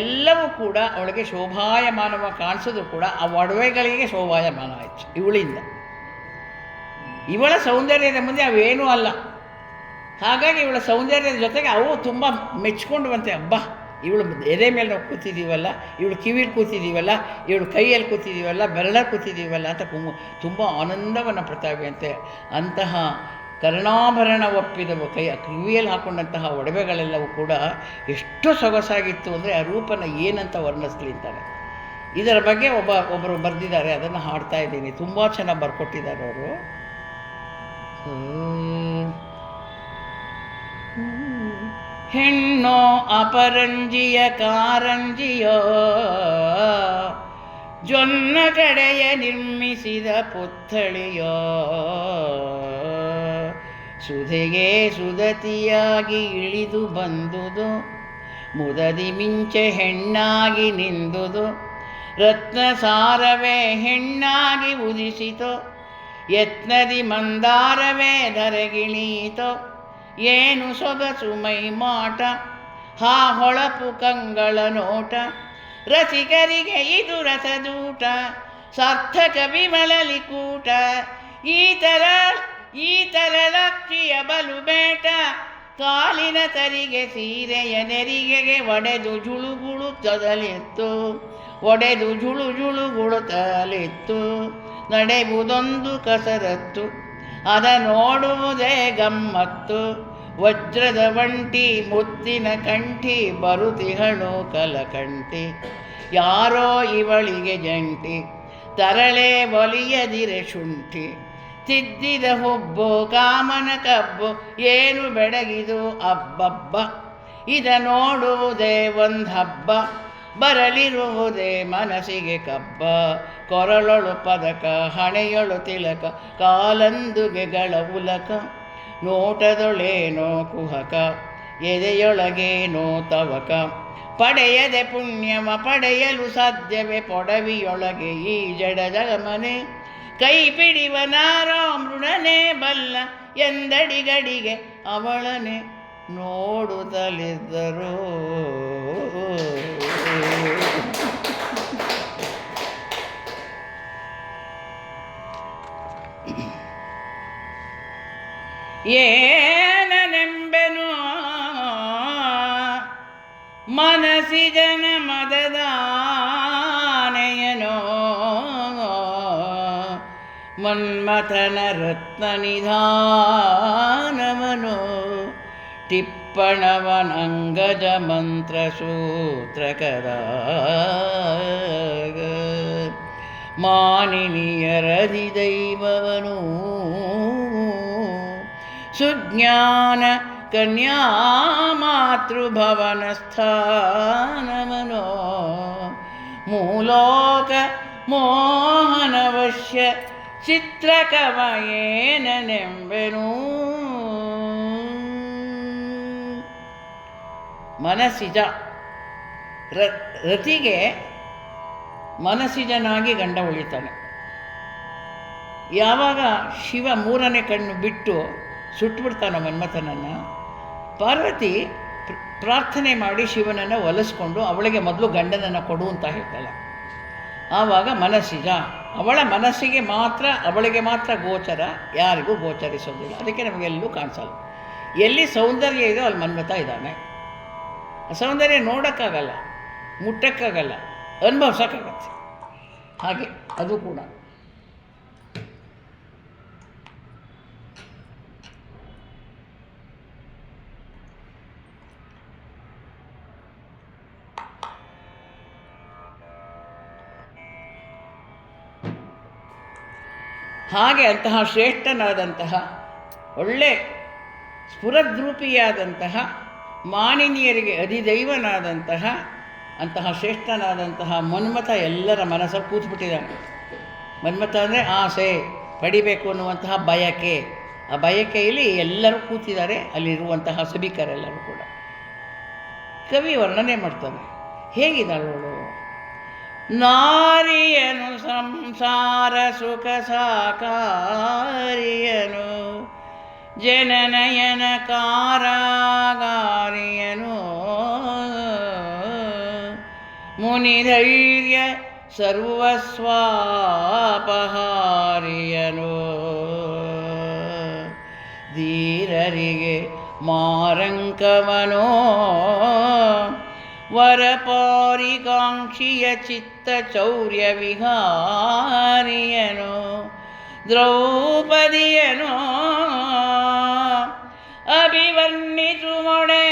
ಎಲ್ಲವೂ ಕೂಡ ಅವಳಿಗೆ ಶೋಭಾಯಮಾನವಾಗಿ ಕಾಣಿಸೋದು ಕೂಡ ಆ ಒಡವೆಗಳಿಗೆ ಶೋಭಾಯಮಾನ ಆಯಿತು ಇವಳಿಂದ. ಇವಳ ಸೌಂದರ್ಯದ ಮುಂದೆ ಅವೇನೂ ಅಲ್ಲ. ಹಾಗಾಗಿ ಇವಳ ಸೌಂದರ್ಯದ ಜೊತೆಗೆ ಅವು ತುಂಬ ಮೆಚ್ಕೊಂಡ್ವಂತೆ. ಹಬ್ಬ, ಇವಳು ಎದೆ ಮೇಲೆ ನಾವು ಕೂತಿದ್ದೀವಲ್ಲ, ಇವಳು ಕಿವಿಲಿ ಕೂತಿದ್ದೀವಲ್ಲ, ಇವಳು ಕೈಯಲ್ಲಿ ಕೂತಿದ್ದೀವಲ್ಲ, ಬೆರಳ ಕೂತಿದ್ದೀವಲ್ಲ ಅಂತ ತುಂಬ ಆನಂದವನ್ನು ಪಡ್ತಾವೆ ಅಂತೆ. ಅಂತಹ ಕರ್ಣಾಭರಣ ಒಪ್ಪಿದವು ಕಿವಿಯಲ್ಲಿ ಹಾಕ್ಕೊಂಡಂತಹ ಒಡವೆಗಳೆಲ್ಲವೂ ಕೂಡ ಎಷ್ಟು ಸೊಗಸಾಗಿತ್ತು ಅಂದರೆ ಆ ರೂಪನ ಏನಂತ ವರ್ಣಿಸ್ಲಿ ಅಂತಾರೆ. ಇದರ ಬಗ್ಗೆ ಒಬ್ಬರು ಬರೆದಿದ್ದಾರೆ, ಅದನ್ನು ಹಾಡ್ತಾ ಇದ್ದೀನಿ. ತುಂಬ ಚೆನ್ನಾಗಿ ಬರ್ಕೊಟ್ಟಿದ್ದಾರೆ ಅವರು. ಹೆಣ್ಣೋ ಅಪರಂಜಿಯ ಕಾರಂಜಿಯೋ ಜೊನ್ನ ಕಡೆಯ ನಿರ್ಮಿಸಿದ ಪುತ್ಥಳಿಯೋ ಸುಧೆಗೆ ಸುಧತಿಯಾಗಿ ಇಳಿದು ಬಂದುದು ಮುದದಿ ಮಿಂಚೆ ಹೆಣ್ಣಾಗಿ ನಿಂದುದು ರತ್ನ ಸಾರವೇ ಹೆಣ್ಣಾಗಿ ಉದಿಸಿತೋ ಯತ್ನದಿ ಮಂದಾರವೇ ಧರೆಗಿಳೀತೋ ಏನು ಸೊಗಸು ಮೈ ಮಾಟ ಹಾ ಹೊಳಪು ಕಂಗಳ ನೋಟ ರಸಿಕರಿಗೆ ಇದು ರಸದೂಟ ಸಾರ್ಥಕ ವಿಮಲಲಿ ಕೂಟ ಈ ತರ ಲಕ್ಷಿಯ ಬಲು ಬೇಟ ಕಾಲಿನ ತರಿಗೆ ಸೀರೆಯ ನೆರಿಗೆಗೆ ಒಡೆದು ಜುಳುಗುಳುತ್ತಲಿತ್ತು ನಡೆಯುವುದೊಂದು ಕಸರತ್ತು ಅದ ನೋಡುವುದೇ ಗಮ್ಮತ್ತು ವಜ್ರದ ಒಂಟಿ ಮುತ್ತಿನ ಕಂಠಿ ಬರುತಿಹಳು ಕಲಕಂಠಿ ಯಾರೋ ಇವಳಿಗೆ ಜಂಟಿ ತರಳೆ ಒಲಿಯದಿರೆ ಶುಂಠಿ ತಿದ್ದಿದ ಹುಬ್ಬು ಕಾಮನ ಕಬ್ಬು ಏನು ಬೆಡಗಿದು ಅಬ್ಬಬ್ಬ ಇದ ನೋಡುವುದೇ ಒಂದು ಹಬ್ಬ ಬರಲಿರುವುದೇ ಮನಸ್ಸಿಗೆ ಕಬ್ಬ ಕೊರಳೊಳು ಪದಕ ಹಣೆಯೊಳು ತಿಲಕ ಕಾಲಂದುಗೆಗಳ ಉಲಕ ನೋಟದೊಳೇನೋ ಕುಹಕ ಎದೆಯೊಳಗೇನೋ ತವಕ ಪಡೆಯದೆ ಪುಣ್ಯವ ಪಡೆಯಲು ಸಾಧ್ಯವೇ ಪೊಡವಿಯೊಳಗೆ ಈ ಜಡ ಜಗಮನೆ ಕೈ ಪಿಡಿವನಾರೋ ಮೃಡನೆ ಬಲ್ಲ ಎಂದಡಿಗಡಿಗೆ ಅವಳನೆ ನೋಡುತ್ತಲಿದ್ದರು. ಏನನೆಂಬೆನು ಮನಸಿ ಜನ ಮದದಾನೆಯನೋ ಮನ್ಮಥನ ರತ್ನ ನಿಧಾನವನು ಟಿಪ್ಪಣವನಂಗಜ ಮಂತ್ರ ಸೂತ್ರಕರ ಮಾನಿನಿಯರದಿ ದೈವವನು ಸುಜ್ಞಾನ ಕನ್ಯಾ ಮಾತೃಭವನ ಸ್ಥಾನಮನೋ ಮೂಲೋಕ ಮೋಹನವಶ್ಯ ಚಿತ್ರಕವಯೇನೆಂಬೆನು. ಮನಸಿಜ ರತಿಗೆ ಮನಸಿಜನಾಗಿ ಗಂಡ ಉಳಿತಾನೆ. ಯಾವಾಗ ಶಿವ ಮೂರನೇ ಕಣ್ಣು ಬಿಟ್ಟು ಸುಟ್ಟುಬಿಡ್ತಾನೋ ಮನ್ಮಥನನ್ನು, ಪಾರ್ವತಿ ಪ್ರಾರ್ಥನೆ ಮಾಡಿ ಶಿವನನ್ನು ಒಲಿಸ್ಕೊಂಡು ಅವಳಿಗೆ ಮೊದಲು ಗಂಡನನ್ನು ಕೊಡು ಅಂತ ಹೇಳ್ತಾಳೆ. ಆವಾಗ ಮನಸ್ಸಿಜ, ಅವಳ ಮನಸ್ಸಿಗೆ ಮಾತ್ರ, ಅವಳಿಗೆ ಮಾತ್ರ ಗೋಚರ, ಯಾರಿಗೂ ಗೋಚರಿಸೋದಿಲ್ಲ. ಅದಕ್ಕೆ ನಮಗೆಲ್ಲೂ ಕಾಣಿಸಲ್ಲ. ಎಲ್ಲಿ ಸೌಂದರ್ಯ ಇದೋ ಅಲ್ಲಿ ಮನ್ಮಥ ಇದ್ದಾನೆ. ಸೌಂದರ್ಯ ನೋಡೋಕ್ಕಾಗಲ್ಲ, ಮುಟ್ಟಕ್ಕಾಗಲ್ಲ, ಅನುಭವಿಸೋಕ್ಕಾಗತ್ತೆ. ಹಾಗೆ ಅದು ಕೂಡ. ಹಾಗೆ ಅಂತಹ ಶ್ರೇಷ್ಠನಾದಂತಹ ಒಳ್ಳೆ ಸ್ಫುರದ್ರೂಪಿಯಾದಂತಹ ಮಾನಿನಿಯರಿಗೆ ಅಧಿದೈವನಾದಂತಹ ಅಂತಹ ಶ್ರೇಷ್ಠನಾದಂತಹ ಮನ್ಮಥ ಎಲ್ಲರ ಮನಸ್ಸಲ್ಲಿ ಕೂತ್ಬಿಟ್ಟಿದ್ದಾನೆ. ಮನ್ಮಥ ಅಂದರೆ ಆಸೆ, ಪಡಿಬೇಕು ಅನ್ನುವಂತಹ ಬಯಕೆ. ಆ ಬಯಕೆಯಲ್ಲಿ ಎಲ್ಲರೂ ಕೂತಿದ್ದಾರೆ, ಅಲ್ಲಿರುವಂತಹ ಸಭಿಕರೆಲ್ಲರೂ ಕೂಡ. ಕವಿ ವರ್ಣನೆ ಮಾಡ್ತಾನೆ, ಹೇಗಿದ್ದಾಳವಳು. ನಾರಿಯನು ಸಂಸಾರ ಸುಖ ಸಾಕಾರಿಯನು, ಜನನಯನ ಕಾರಾಗಾರಿಯನು, ಮುನಿಧೈರ್ಯ ಸರ್ವಸ್ವಾಪಹಾರಿಯನು, ಧೀರರಿಗೆ ಮಾರಂಕವನೋ, ವರಪಾರಿಕಾಂಕ್ಷಿಯ ಚಿತ್ತ ಚೌರ್ಯ ವಿಹಾರಿಯನು, ದ್ರೌಪದಿಯನು ಅಭಿವರ್ಣಿಸುವೊಡೆ,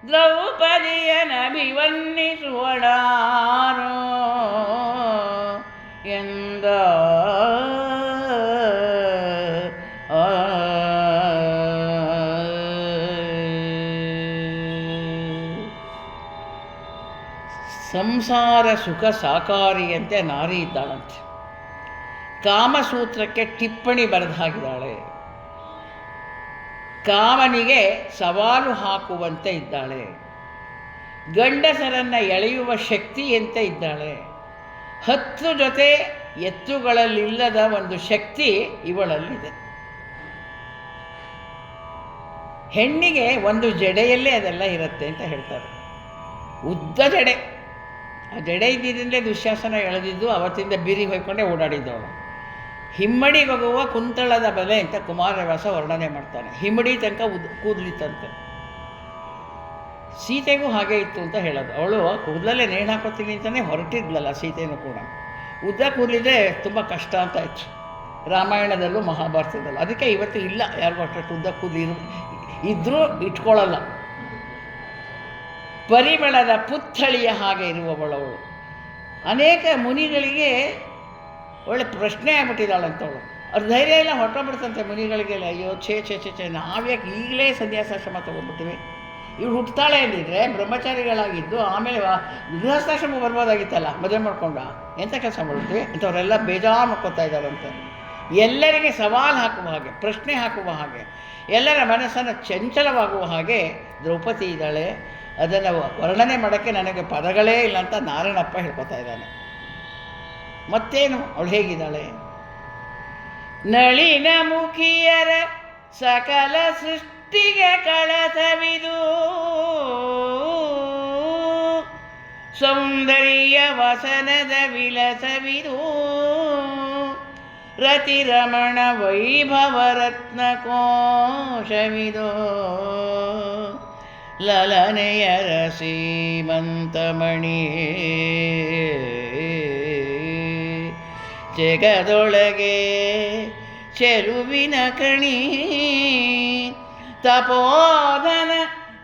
ದ್ರೌಪದಿಯನಭಿವರ್ಣಿಸುವಡಾರೋ ಎಂದ. ಸಂಸಾರ ಸುಖ ಸಾಕಾರಿಯಂತೆ ನಾರಿ ಇದ್ದಾಳಂತೆ. ಕಾಮಸೂತ್ರಕ್ಕೆ ಟಿಪ್ಪಣಿ ಬರೆದು ಹಾಕಿದ್ದಾಳೆ. ಕಾಮನಿಗೆ ಸವಾಲು ಹಾಕುವಂತೆ ಇದ್ದಾಳೆ. ಗಂಡಸರನ್ನು ಎಳೆಯುವ ಶಕ್ತಿಯಂತೆ ಇದ್ದಾಳೆ. 10 ಜೊತೆ ಎತ್ತುಗಳಲ್ಲಿಲ್ಲದ ಒಂದು ಶಕ್ತಿ ಇವಳಲ್ಲಿದೆ. ಹೆಣ್ಣಿಗೆ ಒಂದು ಜಡೆಯಲ್ಲೇ ಅದೆಲ್ಲ ಇರುತ್ತೆ ಅಂತ ಹೇಳ್ತಾರೆ. ಉದ್ದ ಜಡೆ. ಆ ಜಡೆ ಇದ್ದಿದ್ದರಿಂದಲೇ ದುಶ್ಯಾಸನ ಎಳೆದಿದ್ದು, ಅವತ್ತಿಂದ ಬೀರಿ ಹೊಯ್ಕೊಂಡೇ ಓಡಾಡಿದ್ದವಳು. ಹಿಮ್ಮಡಿಗೆ ಹೋಗುವ ಕುಂತಳದ ಬೆಲೆ ಅಂತ ಕುಮಾರವ್ಯಾಸ ವರ್ಣನೆ ಮಾಡ್ತಾನೆ. ಹಿಮ್ಮಡಿ ತನಕ ಕೂದಲಿತ್ತಂತೆ. ಸೀತೆಗೂ ಹಾಗೆ ಇತ್ತು ಅಂತ ಹೇಳೋದು. ಅವಳು ಕೂದಲಲ್ಲೇ ನೇಣು ಹಾಕೋತೀನಿ ಅಂತಲೇ ಹೊರಟಿದ್ಲಲ್ಲ ಸೀತೆಯೂ ಕೂಡ. ಉದ್ದ ಕೂದಲಿದ್ರೆ ತುಂಬ ಕಷ್ಟ ಅಂತ ಇತ್ತು, ರಾಮಾಯಣದಲ್ಲೂ ಮಹಾಭಾರತದಲ್ಲೂ. ಅದಕ್ಕೆ ಇವತ್ತು ಇಲ್ಲ ಯಾರಿಗೂ ಅಷ್ಟು ಉದ್ದ ಕೂದಲು ಇದ್ದರೂ ಇಟ್ಕೊಳ್ಳಲ್ಲ. ಪರಿಮಳದ ಪುತ್ಥಳಿಯ ಹಾಗೆ ಇರುವವಳವಳು. ಅನೇಕ ಮುನಿಗಳಿಗೆ ಒಳ್ಳೆ ಪ್ರಶ್ನೆ ಆಗ್ಬಿಟ್ಟಿದ್ದಾಳಂತವಳು. ಅವ್ರ ಧೈರ್ಯ ಎಲ್ಲ ಹೊರಟೋಗ್ಬಿಡ್ತಂತೆ ಮುನಿಗಳಿಗೆಲ್ಲ. ಅಯ್ಯೋ ಛೇ ಛೇ ಛೇ ಛೇ, ನಾವ್ಯಾಕೆ ಈಗಲೇ ಸನ್ಯಾಸಾಶ್ರಮ ತೊಗೊಂಡ್ಬಿಟ್ಟಿವಿ. ಇವ್ರು ಹುಟ್ಟುತ್ತಾಳೆ ಅಂದಿದ್ರೆ ಬ್ರಹ್ಮಚಾರಿಗಳಾಗಿದ್ದು ಆಮೇಲೆ ಗೃಹಸ್ಥಾಶ್ರಮ ಬರ್ಬೋದಾಗಿತ್ತಲ್ಲ, ಮದುವೆ ಮಾಡ್ಕೊಂಡ. ಎಂಥ ಕೆಲಸ ಮಾಡ್ಬಿಟ್ವಿ ಅಂಥವರೆಲ್ಲ ಬೇಜಾರು ಮಾಡ್ಕೊತಾ ಇದ್ದಾರಂತೆ. ಎಲ್ಲರಿಗೆ ಸವಾಲು ಹಾಕುವ ಹಾಗೆ, ಪ್ರಶ್ನೆ ಹಾಕುವ ಹಾಗೆ, ಎಲ್ಲರ ಮನಸ್ಸನ್ನು ಚಂಚಲವಾಗುವ ಹಾಗೆ ದ್ರೌಪದಿ ಇದ್ದಾಳೆ. ಅದನ್ನು ವರ್ಣನೆ ಮಾಡೋಕ್ಕೆ ನನಗೆ ಪದಗಳೇ ಇಲ್ಲ ಅಂತ ನಾರಾಯಣಪ್ಪ ಹೇಳ್ಕೊತಾ ಇದ್ದಾನೆ. ಮತ್ತೇನು ಅವಳು ಹೇಗಿದ್ದಾಳೆ. ನಳಿನ ಮುಖಿಯರ ಸಕಲ ಸೃಷ್ಟಿಗೆ ಕಳಸವಿದು, ಸೌಂದರ್ಯ ವಸನದ ವಿಲಸವಿದು, ರತಿರಮಣ ವೈಭವ ರತ್ನ ಕೋಶವಿದು, ಲಲನೆಯರ ಸೀಮಂತಮಣಿ, ಜಗದೊಳಗೆ ಚೆಲುವಿನ ಕಣಿ, ತಪೋಧನ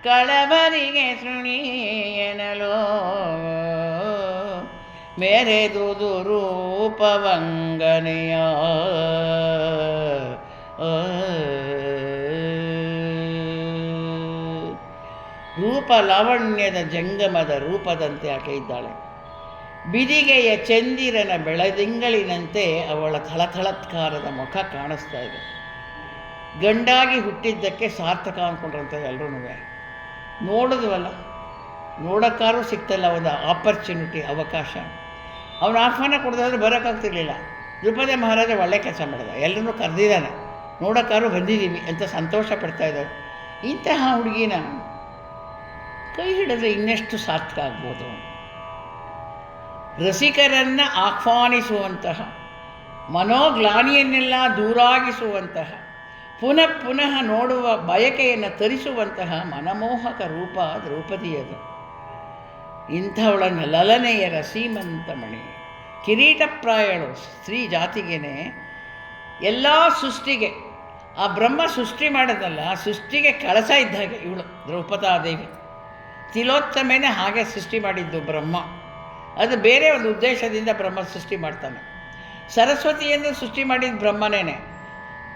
ಕಳಬರಿಗೆ ಶೃಣಿ ಎನ್ನಲೋ, ಮೆರೆದುದು ರೂಪವಂಗನೆಯ ರೂಪ ಲಾವಣ್ಯದ ಜಂಗಮದ ರೂಪದಂತೆ ಆಕೆ ಇದ್ದಾಳೆ. ಬಿದಿಗೆಯ ಚಂದಿರನ ಬೆಳದಿಂಗಳಿನಂತೆ ಅವಳ ಥಳಥಳತ್ಕಾರದ ಮುಖ ಕಾಣಿಸ್ತಾ ಇದೆ. ಗಂಡಾಗಿ ಹುಟ್ಟಿದ್ದಕ್ಕೆ ಸಾರ್ಥಕ ಅಂದ್ಕೊಂಡ್ರಂತೆ ಎಲ್ಲರೂ. ನೋಡಿದ್ವಲ್ಲ, ನೋಡೋಕ್ಕಾದ್ರೂ ಸಿಗ್ತಲ್ಲ ಒಂದು ಆಪರ್ಚುನಿಟಿ, ಅವಕಾಶ. ಅವನು ಆಹ್ವಾನ ಕೊಡೋದಾದ್ರೆ ಬರೋಕ್ಕಾಗ್ತಿರ್ಲಿಲ್ಲ. ದ್ರುಪದ ಮಹಾರಾಜ ಒಳ್ಳೆ ಕೆಲಸ ಮಾಡಿದ, ಎಲ್ಲರನ್ನೂ ಕರೆದಿದ್ದಾನೆ, ನೋಡೋಕ್ಕಾದ್ರೂ ಬಂದಿದ್ದೀವಿ ಅಂತ ಸಂತೋಷ ಪಡ್ತಾ ಇದ್ದಾರೆ. ಇಂತಹ ಹುಡುಗಿನ ಕೈ ಹಿಡಿದ್ರೆ ಇನ್ನೆಷ್ಟು ಸಾರ್ಥಕ ಆಗ್ಬೋದು. ರಸಿಕರನ್ನು ಆಹ್ವಾನಿಸುವಂತಹ, ಮನೋಗ್ಲಾನಿಯನ್ನೆಲ್ಲ ದೂರಾಗಿಸುವಂತಹ, ಪುನಃ ಪುನಃ ನೋಡುವ ಬಯಕೆಯನ್ನು ತರಿಸುವಂತಹ ಮನಮೋಹಕ ರೂಪ ದ್ರೌಪದಿಯದು. ಇಂಥವಳನ್ನು ಲಲನೆಯರ ಸೀಮಂತಮಣಿ, ಕಿರೀಟಪ್ರಾಯಳು ಸ್ತ್ರೀ ಜಾತಿಗೇನೆ, ಎಲ್ಲ ಸೃಷ್ಟಿಗೆ ಆ ಬ್ರಹ್ಮ ಸೃಷ್ಟಿ ಮಾಡೋದಲ್ಲ, ಸೃಷ್ಟಿಗೆ ಕಳಸ ಇದ್ದಾಗೆ ಇವಳು ದ್ರೌಪದಾದೇವಿ. ತಿಲೋತ್ತಮೇನೆ ಹಾಗೆ ಸೃಷ್ಟಿ ಮಾಡಿದ್ದು ಬ್ರಹ್ಮ. ಅದು ಬೇರೆ ಒಂದು ಉದ್ದೇಶದಿಂದ ಬ್ರಹ್ಮ ಸೃಷ್ಟಿ ಮಾಡ್ತಾನೆ. ಸರಸ್ವತಿಯನ್ನು ಸೃಷ್ಟಿ ಮಾಡಿದ ಬ್ರಹ್ಮನೇನೆ.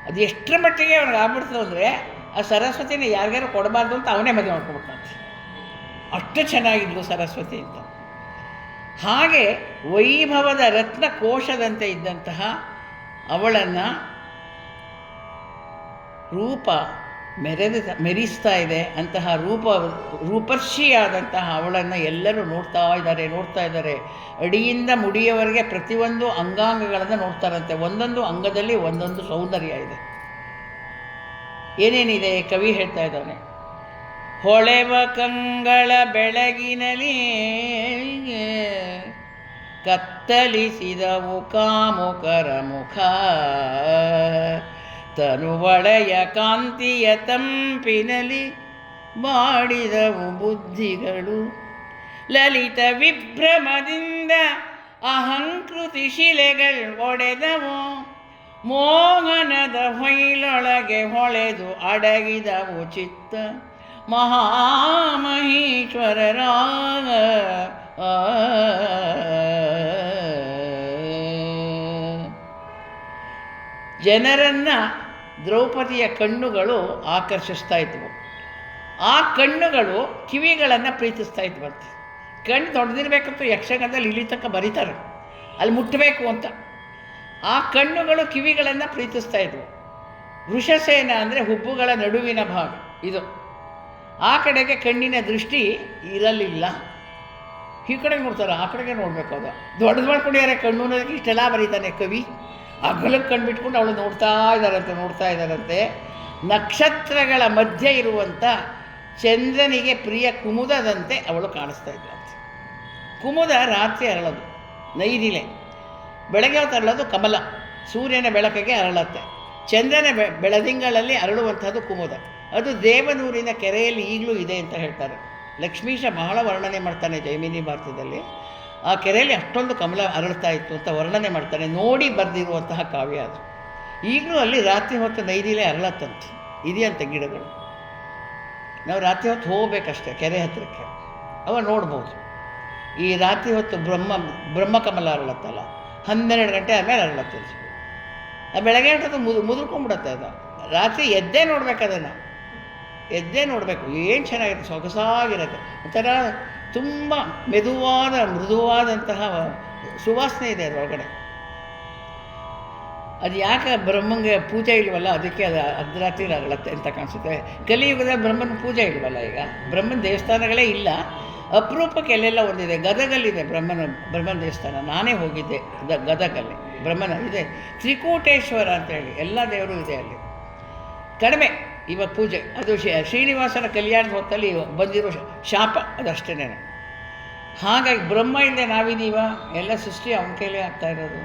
ಅದು ಎಷ್ಟರ ಮಟ್ಟಿಗೆ ಅವ್ನಿಗೆ ಆಗ್ಬಿಡ್ತದೆ ಅಂದರೆ, ಆ ಸರಸ್ವತಿನ ಯಾರಿಗಾರು ಕೊಡಬಾರ್ದು ಅಂತ ಅವನೇ ಮದುವೆ ಮಾಡ್ಕೊಬಿಡ್ತಾನೆ. ಅಷ್ಟು ಚೆನ್ನಾಗಿದ್ಲು ಸರಸ್ವತಿ ಅಂತ. ಹಾಗೆ ವೈಭವದ ರತ್ನಕೋಶದಂತೆ ಇದ್ದಂತಹ ಅವಳನ್ನು ರೂಪ ಮೆರಿಸ್ತಾ ಇದೆ. ಅಂತಹ ರೂಪರ್ಷಿಯಾದಂತಹ ಅವಳನ್ನು ಎಲ್ಲರೂ ನೋಡ್ತಾ ಇದ್ದಾರೆ. ಅಡಿಯಿಂದ ಮುಡಿಯವರೆಗೆ ಪ್ರತಿಯೊಂದು ಅಂಗಾಂಗಗಳನ್ನು ನೋಡ್ತಾರಂತೆ. ಒಂದೊಂದು ಅಂಗದಲ್ಲಿ ಒಂದೊಂದು ಸೌಂದರ್ಯ ಇದೆ. ಏನೇನಿದೆ ಕವಿ ಹೇಳ್ತಾ ಇದ್ದಾನೆ. ಹೊಳೆವ ಕಂಗಳ ಬೆಳಗಿನಲಿ ಕತ್ತಲಿಸಿದವು ಕಾಮುಕರ ಮುಖ, ತನುವಳೆಯ ಕಾಂತಿಯ ತಂಪಿನಲಿ ಬಾಡಿದವು ಬುದ್ಧಿಗಳು, ಲಲಿತ ವಿಭ್ರಮದಿಂದ ಅಹಂಕೃತಿ ಶಿಲೆಗಳು ಒಡೆದವು, ಮೋಹನದ ಹೊಯ್ಲೊಳಗೆ ಹೊಳೆದು ಅಡಗಿದವು ಚಿತ್ತ ಮಹಾಮಹೇಶ್ವರರಾಗ. ಜನರನ್ನು ದ್ರೌಪದಿಯ ಕಣ್ಣುಗಳು ಆಕರ್ಷಿಸ್ತಾ ಇದ್ವು. ಆ ಕಣ್ಣುಗಳು ಕಿವಿಗಳನ್ನು ಪ್ರೀತಿಸ್ತಾ ಇದ್ವಂತೆ. ಕಣ್ಣು ದೊಡ್ಡದಿರಬೇಕಂತ ಯಕ್ಷಗಾನದಲ್ಲಿ ಇಲ್ಲಿ ತನಕ ಬರೀತಾರೆ, ಅಲ್ಲಿ ಮುಟ್ಟಬೇಕು ಅಂತ. ಆ ಕಣ್ಣುಗಳು ಕಿವಿಗಳನ್ನು ಪ್ರೀತಿಸ್ತಾ ಇದ್ವು. ವೃಷಸೇನ ಅಂದರೆ ಹುಬ್ಬುಗಳ ನಡುವಿನ ಭಾಗ ಇದು. ಆ ಕಡೆಗೆ ಕಣ್ಣಿನ ದೃಷ್ಟಿ ಇರಲಿಲ್ಲ. ಈ ಕಡೆಗೆ ನೋಡ್ತಾರೆ, ಆ ಕಡೆಗೆ ನೋಡಬೇಕು. ಅದು ದೊಡ್ಡದು ಮಾಡ್ಕೊಂಡಿದ್ದಾರೆ ಕಣ್ಣು ಅನ್ನೋದಕ್ಕೆ ಇಷ್ಟೆಲ್ಲ ಬರೀತಾನೆ ಕವಿ. ಅಗಲಕ್ಕೆ ಕಣ್ಣು ಬಿಟ್ಕೊಂಡು ಅವಳು ನೋಡ್ತಾ ಇದ್ದಾರಂತೆ. ನಕ್ಷತ್ರಗಳ ಮಧ್ಯೆ ಇರುವಂಥ ಚಂದ್ರನಿಗೆ ಪ್ರಿಯ ಕುಮುದದಂತೆ ಅವಳು ಕಾಣಿಸ್ತಾ ಇದ್ದಂತೆ. ಕುಮುದ ರಾತ್ರಿ ಅರಳೋದು, ನೈದಿಲೆ. ಬೆಳಗ್ಗೆ ಹೊತ್ತು ಅರಳೋದು ಕಮಲ, ಸೂರ್ಯನ ಬೆಳಕಿಗೆ ಅರಳತ್ತೆ. ಚಂದ್ರನ ಬೆಳದಿಂಗಳಲ್ಲಿ ಅರಳುವಂಥದ್ದು ಕುಮುದ. ಅದು ದೇವನೂರಿನ ಕೆರೆಯಲ್ಲಿ ಈಗಲೂ ಇದೆ ಅಂತ ಹೇಳ್ತಾರೆ. ಲಕ್ಷ್ಮೀಶ ಬಹಳ ವರ್ಣನೆ ಮಾಡ್ತಾನೆ ಜೈಮಿನಿ ಭಾರತದಲ್ಲಿ. ಆ ಕೆರೆಯಲ್ಲಿ ಅಷ್ಟೊಂದು ಕಮಲ ಅರಳ್ತಾ ಇತ್ತು ಅಂತ ವರ್ಣನೆ ಮಾಡ್ತಾನೆ. ನೋಡಿ ಬರೆದಿರುವಂತಹ ಕಾವ್ಯ ಅದು. ಈಗಲೂ ಅಲ್ಲಿ ರಾತ್ರಿ ಹೊತ್ತು ನೈದಿಲೆ ಅರಳತ್ತಂತೆ, ಇದೆಯಂತೆ ಗಿಡಗಳು. ನಾವು ರಾತ್ರಿ ಹೊತ್ತು ಹೋಗ್ಬೇಕಷ್ಟೆ ಕೆರೆ ಹತ್ತಿರಕ್ಕೆ, ಅವ ನೋಡ್ಬೋದು. ಈ ರಾತ್ರಿ ಹೊತ್ತು ಬ್ರಹ್ಮಕಮಲ ಅರಳತ್ತಲ್ಲ, 12 ಗಂಟೆ ಆಮೇಲೆ ಅರಳತ್ತದ. ಆ ಬೆಳಗ್ಗೆ ಹೊತ್ತು ಮುದುರ್ಕೊಂಡ್ಬಿಡತ್ತೆ ಅದು. ರಾತ್ರಿ ಎದ್ದೇ ನೋಡ್ಬೇಕು, ಅದನ್ನು ಎದ್ದೇ ನೋಡಬೇಕು. ಏನು ಚೆನ್ನಾಗಿರುತ್ತೆ, ಸೊಗಸಾಗಿರುತ್ತೆ. ಒಂಥರ ತುಂಬ ಮೆದುವಾದ ಮೃದುವಾದಂತಹ ಸುವಾಸನೆ ಇದೆ ಅದರೊಳಗಡೆ. ಅದು ಯಾಕೆ ಬ್ರಹ್ಮಂಗೆ ಪೂಜೆ ಇಲ್ವಲ್ಲ, ಅದಕ್ಕೆ ಅದು ಅರ್ಧರಾತ್ರಿ ಅರಳತ್ತೆ ಅಂತ ಕಾಣಿಸುತ್ತೆ. ಕಲಿಯುಗದ ಬ್ರಹ್ಮನ ಪೂಜೆ ಇಲ್ವಲ್ಲ, ಈಗ ಬ್ರಹ್ಮನ ದೇವಸ್ಥಾನಗಳೇ ಇಲ್ಲ. ಅಪರೂಪಕ್ಕೆ ಎಲ್ಲೆಲ್ಲ ಒಂದಿದೆ. ಗದಗಲ್ಲಿದೆ ಬ್ರಹ್ಮನ ದೇವಸ್ಥಾನ, ನಾನೇ ಹೋಗಿದ್ದೆ ಗದಗಲ್ಲಿ. ಬ್ರಹ್ಮನ ಇದೆ, ತ್ರಿಕೂಟೇಶ್ವರ ಅಂತೇಳಿ ಎಲ್ಲ ದೇವರು ಇದೆ ಅಲ್ಲಿ. ಕಡಿಮೆ ಇವಾಗ ಪೂಜೆ. ಅದು ಶ್ರೀನಿವಾಸನ ಕಲ್ಯಾಣದ ಹೊತ್ತಲ್ಲಿ ಬಂದಿರೋ ಶಾಪ, ಅದಷ್ಟೇ. ಹಾಗಾಗಿ ಬ್ರಹ್ಮ ಇಲ್ಲದೆ ನಾವಿದ್ದೀವ, ಎಲ್ಲ ಸೃಷ್ಟಿ ಅವನ ಕೈಲೇ ಆಗ್ತಾ ಇರೋದು.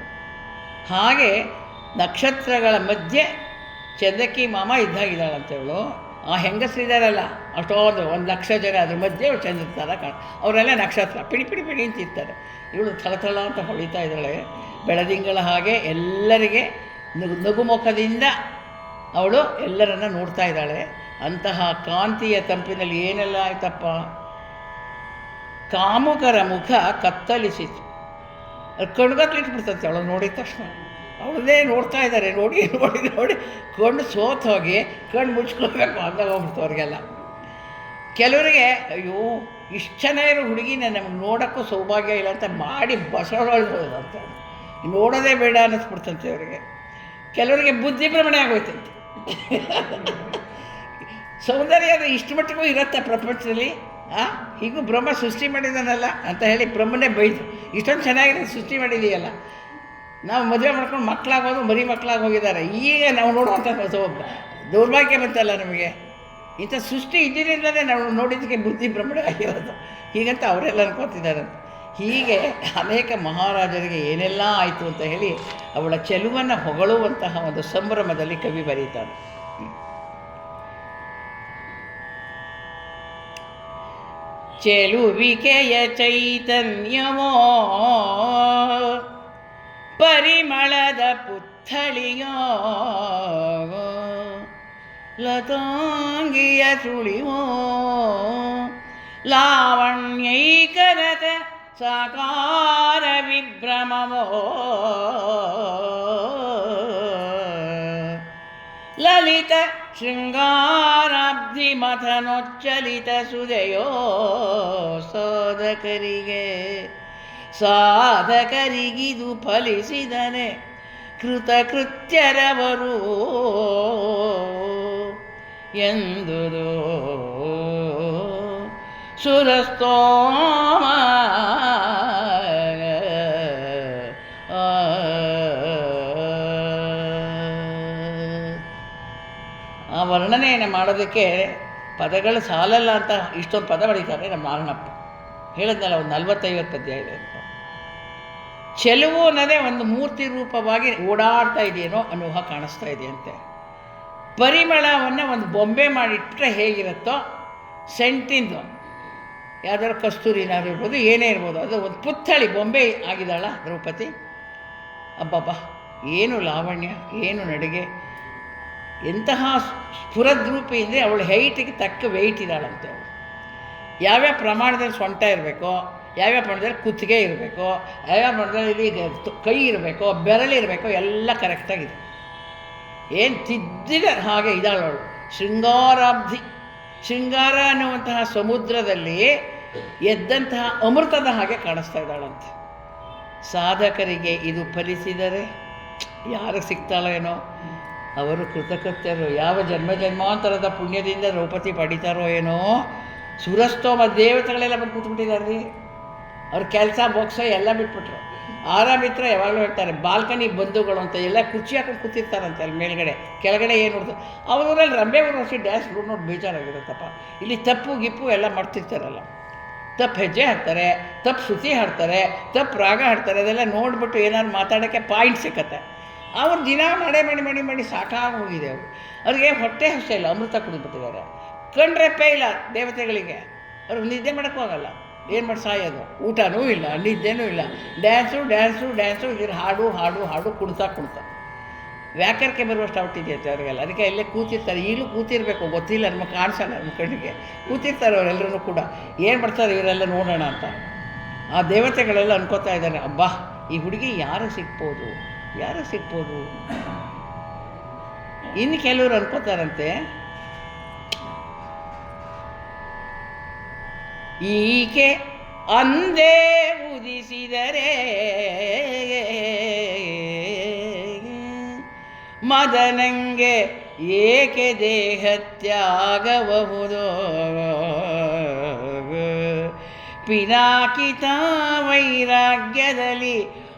ಹಾಗೆ ನಕ್ಷತ್ರಗಳ ಮಧ್ಯೆ ಚಂದಕ್ಕಿ ಮಾಮ ಇದ್ದಾಗಿದ್ದಾಳಂತೇವಳು. ಆ ಹೆಂಗಸರಿದ್ದಾರಲ್ಲ ಅಷ್ಟೊಂದು 1 ಲಕ್ಷ ಜನ, ಅದ್ರ ಮಧ್ಯೆ ಅವಳು ಚಂದ್ರ ಥರ ಅವರೆಲ್ಲ ನಕ್ಷತ್ರ ಪಿಡಿ ಪಿಡಿ ಪಿಡಿ ಅಂತಿರ್ತಾರೆ. ಇವಳು ಥಳ ಅಂತ ಹೊಳಿತಾ ಇದ್ದಾಳೆ ಬೆಳದಿಂಗಳ ಹಾಗೆ. ಎಲ್ಲರಿಗೆ ನಗುಮುಖದಿಂದ ಅವಳು ಎಲ್ಲರನ್ನ ನೋಡ್ತಾ ಇದ್ದಾಳೆ. ಅಂತಹ ಕಾಂತಿಯ ತಂಪಿನಲ್ಲಿ ಏನೆಲ್ಲ ಆಯ್ತಪ್ಪ. ಕಾಮುಕರ ಮುಖ ಕತ್ತಲಿಸಿತು. ಅದು ಕಣ್ಗತ್ಲಿಟ್ಬಿಡ್ತಂತೆ ಅವಳು ನೋಡಿದ ತಕ್ಷಣ. ಅವಳದೇ ನೋಡ್ತಾ ಇದ್ದಾರೆ, ನೋಡಿ ನೋಡಿ ನೋಡಿ ಕಣ್ಣು ಸೋತು ಹೋಗಿ ಕಣ್ಣು ಮುಚ್ಕೊಳ್ಬೇಕು ಹಂಗಾಗೋಗ್ಬಿಡ್ತು ಅವ್ರಿಗೆಲ್ಲ. ಕೆಲವರಿಗೆ ಅಯ್ಯೋ ಇಷ್ಟು ಚೆನ್ನಾಗಿರೋ ಹುಡುಗಿನ ನಮಗೆ ನೋಡೋಕ್ಕೂ ಸೌಭಾಗ್ಯ ಇಲ್ಲ ಅಂತ ಮಾಡಿ ಬಸವಳಿಸೋದಂತ ನೋಡೋದೇ ಬೇಡ ಅನ್ನಿಸ್ಬಿಡ್ತಂತೆ ಅವರಿಗೆ. ಕೆಲವರಿಗೆ ಬುದ್ಧಿ ಭ್ರಮಣೆ ಆಗೋಯ್ತಂತೆ. ಸೌಂದರ್ಯ ಅದು ಇಷ್ಟು ಮಟ್ಟಿಗೂ ಇರುತ್ತೆ ಪ್ರಪಂಚದಲ್ಲಿ. ಹೀಗೂ ಬ್ರಹ್ಮ ಸೃಷ್ಟಿ ಮಾಡಿದಾನಲ್ಲ ಅಂತ ಹೇಳಿ ಬ್ರಹ್ಮನೇ ಬೈದು, ಇಷ್ಟೊಂದು ಚೆನ್ನಾಗಿದೆ ಸೃಷ್ಟಿ ಮಾಡಿದೆಯಲ್ಲ, ನಾವು ಮದುವೆ ಮಾಡ್ಕೊಂಡು ಮಕ್ಕಳಾಗೋದು ಮರಿ ಮಕ್ಕಳಾಗಿ ಹೋಗಿದ್ದಾರೆ, ಈಗ ನಾವು ನೋಡುವಂಥ ದೌರ್ಭಾಗ್ಯ ಬಂತಲ್ಲ ನಮಗೆ. ಇಂಥ ಸೃಷ್ಟಿ ಇದ್ದಿರಿಂದಲೇ ನಾವು ನೋಡಿದ್ದಕ್ಕೆ ಬುದ್ಧಿ ಭ್ರಮಣೆ ಆಗಿರೋದು ಹೀಗಂತ ಅವರೆಲ್ಲ ಅನ್ಕೋತಿದ್ದಾರಂತೆ. ಹೀಗೆ ಅನೇಕ ಮಹಾರಾಜರಿಗೆ ಏನೆಲ್ಲ ಆಯಿತು ಅಂತ ಹೇಳಿ ಅವಳ ಚೆಲುವನ್ನು ಹೊಗಳುವಂತಹ ಒಂದು ಸಂಭ್ರಮದಲ್ಲಿ ಕವಿ ಬರೀತಾನೆ. ಚೆಲುವಿಕೆಯ ಚೈತನ್ಯವೋ ಪರಿಮಳದ ಪುತ್ಥಳಿಯೋ ಲತಾಂಗಿಯ ಸುಳಿವೋ ಲಾವಣ್ಯೈಕರತ ಸಾಕಾರ ವಿಭ್ರಮವೋ ಲಲಿತ ಶೃಂಗಾರಾಬ್ಧಿ ಮಥನೋಚ್ಚಲಿತ ಸುದೆಯೋ ಸಾಧಕರಿಗಿದು ಫಲಿಸಿದನೆ ಕೃತಕೃತ್ಯರವರು ಎಂದುದು ಸುರಸ್ತೋಮ. ಆ ವರ್ಣನೆಯನ್ನು ಮಾಡೋದಕ್ಕೆ ಪದಗಳು ಸಾಲಲ್ಲ ಅಂತ ಇಷ್ಟೊಂದು ಪದ ಬರೀತಾರೆ ನಮ್ಮ ನಾರಣಪ್ಪ. ಹೇಳಿದ್ನಲ್ಲ ಒಂದು 40-50 ಪದ್ಯ ಇದೆ ಅಂತ. ಚೆಲುವು ಅನ್ನೋದೇ ಒಂದು ಮೂರ್ತಿ ರೂಪವಾಗಿ ಓಡಾಡ್ತಾ ಇದೆಯೇನೋ ಅನ್ನುವ ಕಾಣಿಸ್ತಾ ಇದೆಯಂತೆ. ಪರಿಮಳವನ್ನು ಒಂದು ಬೊಂಬೆ ಮಾಡಿಟ್ರೆ ಹೇಗಿರುತ್ತೋ, ಸೆಂಟಿಂದು ಯಾವ್ದಾದ್ರು ಕಸ್ತೂರಿನಾರು ಇರ್ಬೋದು, ಏನೇ ಇರ್ಬೋದು, ಅದು ಒಂದು ಪುತ್ಥಳಿ ಬೊಂಬೆ ಆಗಿದ್ದಾಳ ದ್ರೌಪದಿ. ಅಬ್ಬಬ್ಬ, ಏನು ಲಾವಣ್ಯ, ಏನು ನಡಿಗೆ, ಎಂತಹ ಸ್ಫುರದ್ರೂಪಿ ಅಂದರೆ ಅವಳ ಹೈಟಿಗೆ ತಕ್ಕ ವೆಯ್ಟ್ ಇದ್ದಾಳಂತೆ ಅವಳು. ಯಾವ್ಯಾವ ಪ್ರಮಾಣದಲ್ಲಿ ಸೊಂಟ ಇರಬೇಕೋ, ಯಾವ್ಯಾವ ಪ್ರಮಾಣದಲ್ಲಿ ಕುತ್ತಿಗೆ ಇರಬೇಕೋ, ಯಾವ್ಯಾವ ಪ್ರಮಾಣದಲ್ಲಿ ಕೈ ಇರಬೇಕೋ, ಬೆರಳಿರಬೇಕೋ, ಎಲ್ಲ ಕರೆಕ್ಟಾಗಿದೆ. ಏನು ತಿದ್ದಿದ ಹಾಗೆ ಇದ್ದಾಳವಳು. ಶೃಂಗಾರಾಬ್ಧಿ, ಶೃಂಗಾರ ಅನ್ನುವಂತಹ ಸಮುದ್ರದಲ್ಲಿ ಎದ್ದಂತಹ ಅಮೃತದ ಹಾಗೆ ಕಾಣಿಸ್ತಾ ಇದ್ದಾಳಂತೆ. ಸಾಧಕರಿಗೆ ಇದು ಫಲಿಸಿದರೆ ಯಾರಿಗೆ ಸಿಗ್ತಾಳೋ ಏನೋ, ಅವರು ಕೃತಕೃತ್ಯರು. ಯಾವ ಜನ್ಮ ಜನ್ಮಾಂತರದ ಪುಣ್ಯದಿಂದ ದ್ರೌಪದಿ ಪಡಿತಾರೋ ಏನೋ. ಸುರಸ್ತೋಮ ದೇವತೆಗಳೆಲ್ಲ ಬಂದು ಕೂತ್ಬಿಟ್ಟಿದ್ದಾರೆ ರೀ. ಅವ್ರ ಕೆಲಸ ಬೊಕ್ಸ ಎಲ್ಲ ಬಿಟ್ಬಿಟ್ರು. ಆರಾಮಿತ್ರ ಯಾವಾಗಲೂ ಹೇಳ್ತಾರೆ ಬಾಲ್ಕನಿ ಬಂಧುಗಳು ಅಂತ, ಎಲ್ಲ ಕುರ್ಚಿ ಹಾಕೊಂಡು ಕೂತಿರ್ತಾರಂತೆ ಅಲ್ಲಿ ಮೇಲ್ಗಡೆ, ಕೆಳಗಡೆ ಏನು ನೋಡ್ತಾರೆ. ಅವ್ರಲ್ಲಿ ರಂಬೆ ವರ್ಷ ಡ್ಯಾನ್ಸ್ ನೋಡಿ ಬೇಜಾರಾಗಿರುತ್ತಪ್ಪ. ಇಲ್ಲಿ ತಪ್ಪು ಗಿಪ್ಪು ಎಲ್ಲ ಮಾಡ್ತಿರ್ತಾರಲ್ಲ, ತಪ್ಪು ಹೆಜ್ಜೆ ಹಾಡ್ತಾರೆ, ತಪ್ಪು ಶ್ರುತಿ ಹಾಡ್ತಾರೆ, ತಪ್ಪು ರಾಗ ಹಾಡ್ತಾರೆ. ಅದೆಲ್ಲ ನೋಡಿಬಿಟ್ಟು ಏನಾದ್ರು ಮಾತಾಡೋಕ್ಕೆ ಪಾಯಿಂಟ್ ಸಿಕ್ಕತ್ತೆ. ಅವ್ರು ದಿನ ಮಾಡಿ ಸಾಕಾಗಿ ಹೋಗಿದೆ. ಅವ್ರಿಗೆ ಹೊಟ್ಟೆ ಹಸೆ ಇಲ್ಲ, ಅಮೃತ ಕುಡಿದ್ಬಿಟ್ಟಿದ್ದಾರೆ. ಕಣ್ರೆಪ್ಪೇ ಇಲ್ಲ ದೇವತೆಗಳಿಗೆ. ಅವ್ರಿಗೆ ನಿದ್ದೆ ಮಾಡೋಕ್ಕೂ ಆಗಲ್ಲ. ಏನು ಮಾಡಿ ಸಾಯೋದು, ಊಟನೂ ಇಲ್ಲ, ನಿದ್ದೆನೂ ಇಲ್ಲ, ಡ್ಯಾನ್ಸು ಇದ್ರ ಹಾಡು ಕುಡ್ತಾ ವ್ಯಾಕರಕ್ಕೆ ಬರುವಷ್ಟು ಔಟಿದೆಯಂತೆ ಅವರಿಗೆಲ್ಲ. ಅದಕ್ಕೆ ಇಲ್ಲೇ ಕೂತಿರ್ತಾರೆ, ಈಗಲೂ ಕೂತಿರ್ಬೇಕು, ಗೊತ್ತಿಲ್ಲ, ನಮ್ಮ ಕಾಣಿಸಲ್ಲ ನಮ್ಮ ಕಣ್ಣಿಗೆ. ಕೂತಿರ್ತಾರೆ ಅವರೆಲ್ಲರೂ ಕೂಡ. ಏನು ಮಾಡ್ತಾರೆ ಇವರೆಲ್ಲ ನೋಡೋಣ ಅಂತ. ಆ ದೇವತೆಗಳೆಲ್ಲ ಅನ್ಕೋತಾ ಇದ್ದಾರೆ, ಅಬ್ಬಾ ಈ ಹುಡುಗಿ ಯಾರು ಸಿಗ್ಬೋದು. ಇನ್ನು ಕೆಲವರು ಅನ್ಕೋತಾರಂತೆ, ಈಕೆ ಅಂದೇ ಉದಿಸಿದರೆ ಮದನಂಗೆ ಏಕೆ ದೇಹತ್ಯಾಗಬಹುದು. ಪಿನಾಕಿತ ವೈರಾಗ್ಯದಲ್ಲಿ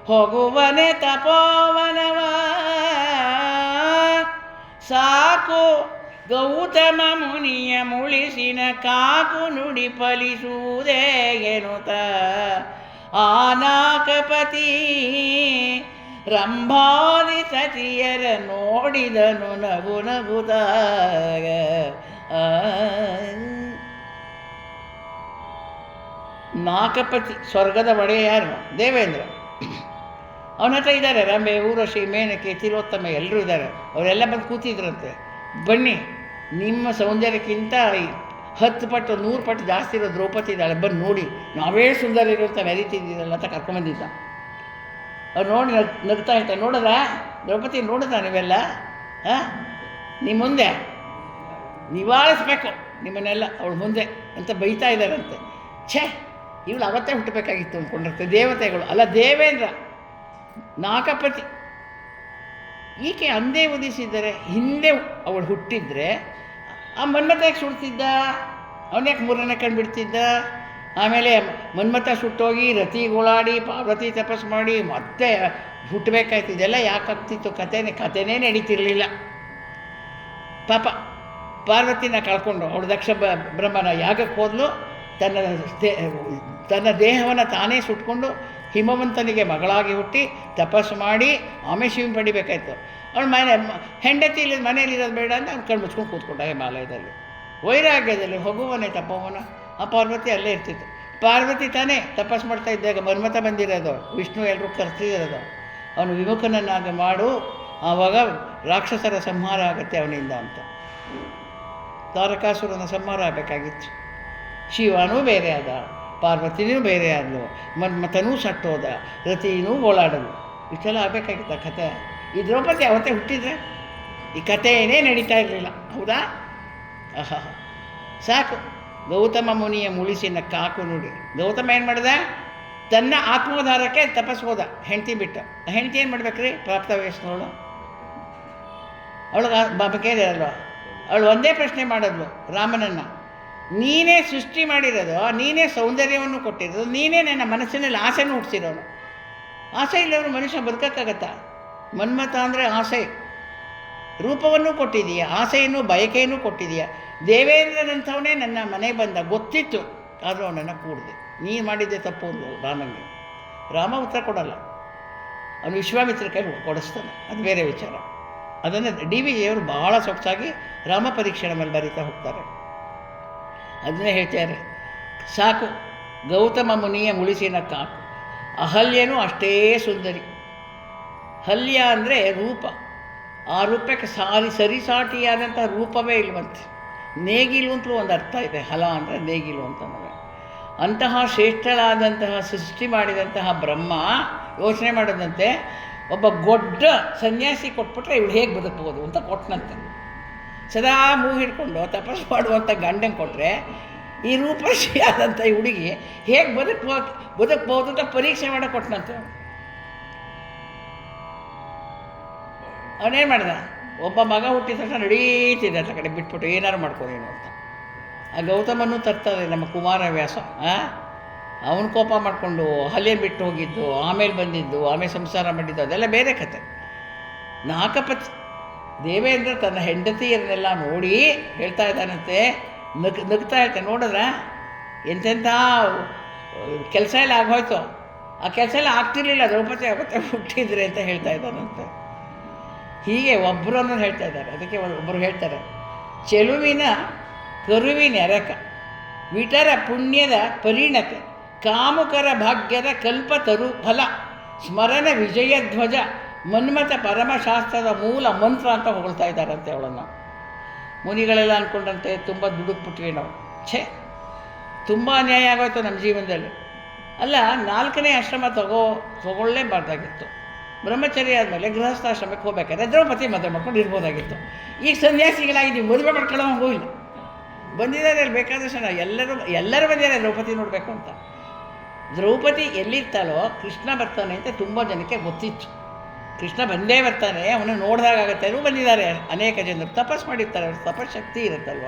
ಹೋಗುವನೆ ತಪೋವನವ. ಸಾಕು ಗೌತಮ ಮುನಿಯ ಮುಳಿಸಿನ ಕಾಕು ನುಡಿ ಫಲಿಸುವುದೇ ಎನ್ನುತ್ತ ಆನಾಕಪತಿ ರಂಭಾದಿ ಸತಿಯರ ನೋಡಿದನು ನಗುನಗುದಾಗ. ನಾಕಪತಿ ಸ್ವರ್ಗದ ಒಡೆಯ ಯಾರು? ದೇವೇಂದ್ರ. ಅವನ ಹತ್ರ ಇದ್ದಾರೆ ರಂಬೆ, ಊರ್ವಶಿ, ಮೇನಕೆ, ತಿಲೋತ್ತಮ ಎಲ್ಲರೂ ಇದ್ದಾರೆ. ಅವರೆಲ್ಲ ಬಂದು ಕೂತಿದ್ರಂತೆ. ಬನ್ನಿ, ನಿಮ್ಮ ಸೌಂದರ್ಯಕ್ಕಿಂತ 10 ಪಟ್ಟು 100 ಪಟ್ಟು ಜಾಸ್ತಿ ಇರೋ ದ್ರೌಪದಿ ಇದ್ದಾಳೆ, ಬಂದು ನೋಡಿ, ನಾವೇ ಸುಂದರ ಇರುವಂಥ ಮೆರಿತಿದ್ದೀರಲ್ಲ ಅಂತ ಕರ್ಕೊಂಬಂದಿದ್ದ. ಅವ್ರು ನೋಡಿ ನಗ್ತಾ ಇರ್ತಾರೆ. ನೋಡಿದ ದ್ರೌಪದಿ, ನೋಡಿದ ನೀವೆಲ್ಲ ನಿಮ್ಮ ಮುಂದೆ ನಿವಾಳಿಸ್ಬೇಕು ನಿಮ್ಮನ್ನೆಲ್ಲ ಅವಳು ಮುಂದೆ ಅಂತ ಬೈತಾ ಇದ್ದಾರಂತೆ. ಛೇ, ಇವಳು ಅವತ್ತೇ ಹುಟ್ಟಬೇಕಾಗಿತ್ತು ಅಂದ್ಕೊಂಡಿರ್ತೆ ದೇವತೆಗಳು. ಅಲ್ಲ, ದೇವೇಂದ್ರ ನಾಗಪತಿ. ಈಕೆ ಅಂದೇ ಉದಿಸಿದರೆ ಹಿಂದೆ ಅವಳು ಹುಟ್ಟಿದರೆ ಆ ಮನ್ಮಥ ಯಾಕೆ ಸುಡ್ತಿದ್ದ? ಅವನ್ಯಾಕೆ ಮೂರನೇ ಕಣ್ಣು ಬಿಡ್ತಿದ್ದ? ಆಮೇಲೆ ಮನ್ಮಥ ಸುಟ್ಟೋಗಿ ರತಿ ಗೋಳಾಡಿ ಪಾರ್ವತಿ ತಪಸ್ಸು ಮಾಡಿ ಮತ್ತೆ ಹುಟ್ಟಬೇಕಾಯ್ತಿದ್ದೆಲ್ಲ ಯಾಕಾಗ್ತಿತ್ತು? ಕಥೆನೇ ನಡೀತಿರಲಿಲ್ಲ. ಪಾಪ ಪಾರ್ವತಿನ ಕಳ್ಕೊಂಡು ಅವಳು ದಕ್ಷ ಬ್ರಹ್ಮನ ಯಾಗಕ್ಕೆ ಹೋದ್ಲು. ತನ್ನ ದೇಹವನ್ನು ತಾನೇ ಸುಟ್ಕೊಂಡು ಹಿಮವಂತನಿಗೆ ಮಗಳಾಗಿ ಹುಟ್ಟಿ ತಪಸ್ಸು ಮಾಡಿ ಆಮೇಲೆ ಶಿವನ್ ಪಡಿಬೇಕಾಯ್ತು. ಅವಳು ಹೆಂಡತಿ ಇಲ್ಲದ ಮನೇಲಿರೋದು ಬೇಡ ಅಂತ ಅವ್ನು ಕಣ್ಣು ಮುಚ್ಕೊಂಡು ಕೂತ್ಕೊಂಡ ಹಿಮಾಲಯದಲ್ಲಿ. ವೈರಾಗ್ಯದಲ್ಲಿ ಹೋಗುವನೇ ತಪೋವನ. ಆ ಪಾರ್ವತಿ ಅಲ್ಲೇ ಇರ್ತಿತ್ತು. ಪಾರ್ವತಿ ತಾನೇ ತಪಸ್ಸು ಮಾಡ್ತಾ ಇದ್ದಾಗ ಮನ್ಮಥ ಬಂದಿರೋದು, ವಿಷ್ಣು ಎಲ್ಲರೂ ಕರ್ತಿರೋದು. ಅವನು ವಿಮುಖನನ್ನಾಗಿ ಮಾಡು, ಆವಾಗ ರಾಕ್ಷಸರ ಸಂಹಾರ ಆಗುತ್ತೆ ಅವನಿಂದ ಅಂತ. ತಾರಕಾಸುರನ ಸಂಹಾರ ಆಗಬೇಕಾಗಿತ್ತು. ಶಿವನೂ ಬೇರೆ ಆದ, ಪಾರ್ವತಿನೂ ಬೇರೆ ಆದಳು, ಮನ್ಮಥನೂ ಸಟ್ಟೋದ, ರತಿನೂ ಓಲಾಡಲು. ಇಷ್ಟೆಲ್ಲ ಆಗಬೇಕಾಗಿತ್ತ ಕತೆ. ಈ ದ್ರೌಪದಿ ಅವತ್ತೇ ಹುಟ್ಟಿದ್ರೆ ಈ ಕಥೆಯೇ ನಡೀತಾ ಇರಲಿಲ್ಲ. ಹೌದಾ? ಆಹಾ, ಸಾಕು. ಗೌತಮ ಮುನಿಯ ಮುಳಿಸಿನ ಕಾಕು ನುಡಿ. ಗೌತಮ ಏನು ಮಾಡಿದ? ತನ್ನ ಆತ್ಮೋದ್ಧಾರಕ್ಕೆ ತಪಸ್ಸು ಹೋದ, ಹೆಂಡತಿ ಬಿಟ್ಟು. ಹೆಂಡತಿ ಏನು ಮಾಡ್ಬೇಕ್ರಿ? ಪ್ರಾಪ್ತ ವಯಸ್ಸಿನವಳು. ಅವಳಿಗೆ ಬಗ್ಗೆ ಅಲ್ವ, ಅವಳು ಒಂದೇ ಪ್ರಶ್ನೆ ಮಾಡಿದ್ಲು ರಾಮನನ್ನು. ನೀನೇ ಸೃಷ್ಟಿ ಮಾಡಿರೋದು, ನೀನೇ ಸೌಂದರ್ಯವನ್ನು ಕೊಟ್ಟಿರೋದು, ನೀನೇ ನನ್ನ ಮನಸ್ಸಿನಲ್ಲಿ ಆಸೆನೂ ಹುಟ್ಟಿಸಿರೋನು. ಆಸೆ ಇಲ್ಲವರು ಮನುಷ್ಯ ಬದುಕೋಕ್ಕಾಗತ್ತಾ? ಮನ್ಮಥ ಅಂದರೆ ಆಸೆ. ರೂಪವನ್ನು ಕೊಟ್ಟಿದೀಯ, ಆಸೆಯನ್ನು ಬಯಕೆಯನ್ನು ಕೊಟ್ಟಿದೀಯ. ದೇವೇಂದ್ರನಂಥವನೇ ನನ್ನ ಮನೆಗೆ ಬಂದ, ಗೊತ್ತಿತ್ತು, ಆದರೂ ಅವನನ್ನು ಕೂಡಿದೆ. ನೀನು ಮಾಡಿದ್ದೆ ತಪ್ಪು ಅಂದು ರಾಮನಿಗೆ. ರಾಮ ಉತ್ತರ ಕೊಡಲ್ಲ, ಅವನು ವಿಶ್ವಾಮಿತ್ರ ಕೈ ಕೊಡಿಸ್ತಾನೆ, ಅದು ಬೇರೆ ವಿಚಾರ. ಅದನ್ನು ಡಿ ವಿ ಜಿಯವರು ಬಹಳ ಸೊಗಸಾಗಿ ರಾಮ ಪರೀಕ್ಷೆ ಮೇಲೆ ಬರೀತಾ ಹೋಗ್ತಾರೆ. ಅದನ್ನೇ ಹೇಳ್ತಾರೆ. ಸಾಕು, ಗೌತಮ ಮುನಿಯ ಮುಳಿಸಿನ ಕಾಕು. ಅಹಲ್ಯನೂ ಅಷ್ಟೇ ಸುಂದರಿ. ಹಲ್ಯ ಅಂದರೆ ರೂಪ. ಆ ರೂಪಕ್ಕೆ ಸರಿಸಾಟಿಯಾದಂಥ ರೂಪವೇ ಇಲ್ವಂತೆ. ನೇಗಿಲು ಅಂತಲೂ ಒಂದು ಅರ್ಥ ಇದೆ. ಹಲ ಅಂದರೆ ನೇಗಿಲು ಅಂತ. ಅಂತಹ ಶ್ರೇಷ್ಠಳಾದಂತಹ ಸೃಷ್ಟಿ ಮಾಡಿದಂತಹ ಬ್ರಹ್ಮ ಯೋಚನೆ ಮಾಡೋದಂತೆ, ಒಬ್ಬ ದೊಡ್ಡ ಸನ್ಯಾಸಿ ಕೊಟ್ಬಿಟ್ರೆ ಇವಳು ಹೇಗೆ ಬದುಕ್ಬೋದು ಅಂತ ಕೊಟ್ಟನಂತೆ. ಸದಾ ಮೂಗು ಹಿಡ್ಕೊಂಡು ತಪಸ್ಸು ಮಾಡುವಂಥ ಗಂಡಂಗೆ ಕೊಟ್ಟರೆ ಈ ರೂಪಶ್ರೀಯಾದಂಥ ಈ ಹುಡುಗಿ ಹೇಗೆ ಬದುಕ್ಬೋದು ಅಂತ ಪರೀಕ್ಷೆ ಮಾಡೋಕೆ ಕೊಟ್ಟನಂತೆ. ಅವನೇನು ಮಾಡಿದ? ಒಬ್ಬ ಮಗ ಹುಟ್ಟಿದ ತಕ್ಷಣ ನಡೀತಿದ್ದ ಆ ಕಡೆ ಬಿಟ್ಬಿಟ್ಟು ಏನಾರು ಮಾಡ್ಕೋದೇನು ಅಂತ. ಆ ಗೌತಮನೂ ತರ್ತಾರೆ ನಮ್ಮ ಕುಮಾರವ್ಯಾಸ. ಅವನು ಕೋಪ ಮಾಡಿಕೊಂಡು ಹಲ್ಲೇನು ಬಿಟ್ಟು ಹೋಗಿದ್ದು, ಆಮೇಲೆ ಬಂದಿದ್ದು, ಆಮೇಲೆ ಸಂಸಾರ ಮಾಡಿದ್ದು, ಅದೆಲ್ಲ ಬೇರೆ ಕತೆ. ನಾಗಪತಿ ದೇವೇಂದ್ರ ತನ್ನ ಹೆಂಡತಿಯರನ್ನೆಲ್ಲ ನೋಡಿ ಹೇಳ್ತಾ ಇದ್ದಾನಂತೆ, ನಗ್ತಾ ಇರ್ತಾನೆ. ನೋಡಿದ್ರ ಎಂತೆಂಥ ಕೆಲಸ ಎಲ್ಲ ಆಗೋಯ್ತು. ಆ ಕೆಲಸ ಎಲ್ಲ ಆಗ್ತಿರ್ಲಿಲ್ಲ, ದ್ರೌಪದಿ ಅವತ್ತೆ ಹುಟ್ಟಿದ್ರೆ ಅಂತ ಹೇಳ್ತಾ ಇದ್ದಾನಂತೆ. ಹೀಗೆ ಒಬ್ಬರು ಅನ್ನೋದು ಹೇಳ್ತಾ ಇದ್ದಾರೆ. ಅದಕ್ಕೆ ಒಬ್ಬರು ಹೇಳ್ತಾರೆ, ಚೆಲುವಿನ ಕರುವಿನ ಎರಕ, ವಿಟರ ಪುಣ್ಯದ ಪರಿಣತ, ಕಾಮುಕರ ಭಾಗ್ಯದ ಕಲ್ಪತರು ಫಲ, ಸ್ಮರಣ ವಿಜಯಧ್ವಜ, ಮನ್ಮಥ ಪರಮಶಾಸ್ತ್ರದ ಮೂಲ ಮಂತ್ರ ಅಂತ ಹೊಗಳ್ತಾ ಇದ್ದಾರಂತೆ ಅವಳನ್ನು. ಮುನಿಗಳೆಲ್ಲ ಅಂದ್ಕೊಂಡಂತೆ ತುಂಬ ದುಡುಕ್ಬಿಟ್ವಿ ನಾವು. ತುಂಬ ಅನ್ಯಾಯ ಆಗೋಯ್ತು ನಮ್ಮ ಜೀವನದಲ್ಲಿ. ಅಲ್ಲ, 4ನೇ ಆಶ್ರಮ ತಗೊಳ್ಳೇಬಾರ್ದಾಗಿತ್ತು. ಬ್ರಹ್ಮಚರ್ಯ ಆದಮೇಲೆ ಗೃಹಸ್ಥಾಶ್ರಮಕ್ಕೆ ಹೋಗ್ಬೇಕಾದ್ರೆ ದ್ರೌಪದಿ ಮದುವೆ ಮಾಡ್ಕೊಂಡು ಇರ್ಬೋದಾಗಿತ್ತು. ಈಗ ಸನ್ಯಾಸಿಗಳಾಗಿ ನೀವು ಮದುವೆ ಮಾಡ್ಕೊಳ್ಳೋ ಹಂಗೂ ಇಲ್ಲ. ಬಂದಿದ್ದಾರೆ ಅಲ್ಲಿ ಬೇಕಾದಷ್ಟು ಜನ, ಎಲ್ಲರೂ ಬಂದಿದ್ದಾರೆ ದ್ರೌಪದಿ ನೋಡಬೇಕು ಅಂತ. ದ್ರೌಪದಿ ಎಲ್ಲಿರ್ತಾಳೋ ಕೃಷ್ಣ ಬರ್ತಾನೆ ಅಂತ ತುಂಬ ಜನಕ್ಕೆ ಗೊತ್ತಿತ್ತು. ಕೃಷ್ಣ ಬಂದೇ ಬರ್ತಾನೆ, ಅವನು ನೋಡಿದಾಗತ್ತೆ. ಅವರು ಬಂದಿದ್ದಾರೆ ಅನೇಕ ಜನರು, ತಪಸ್ಸು ಮಾಡಿರ್ತಾರೆ, ಅವ್ರ ತಪಶಕ್ತಿ ಇರುತ್ತಲ್ವ.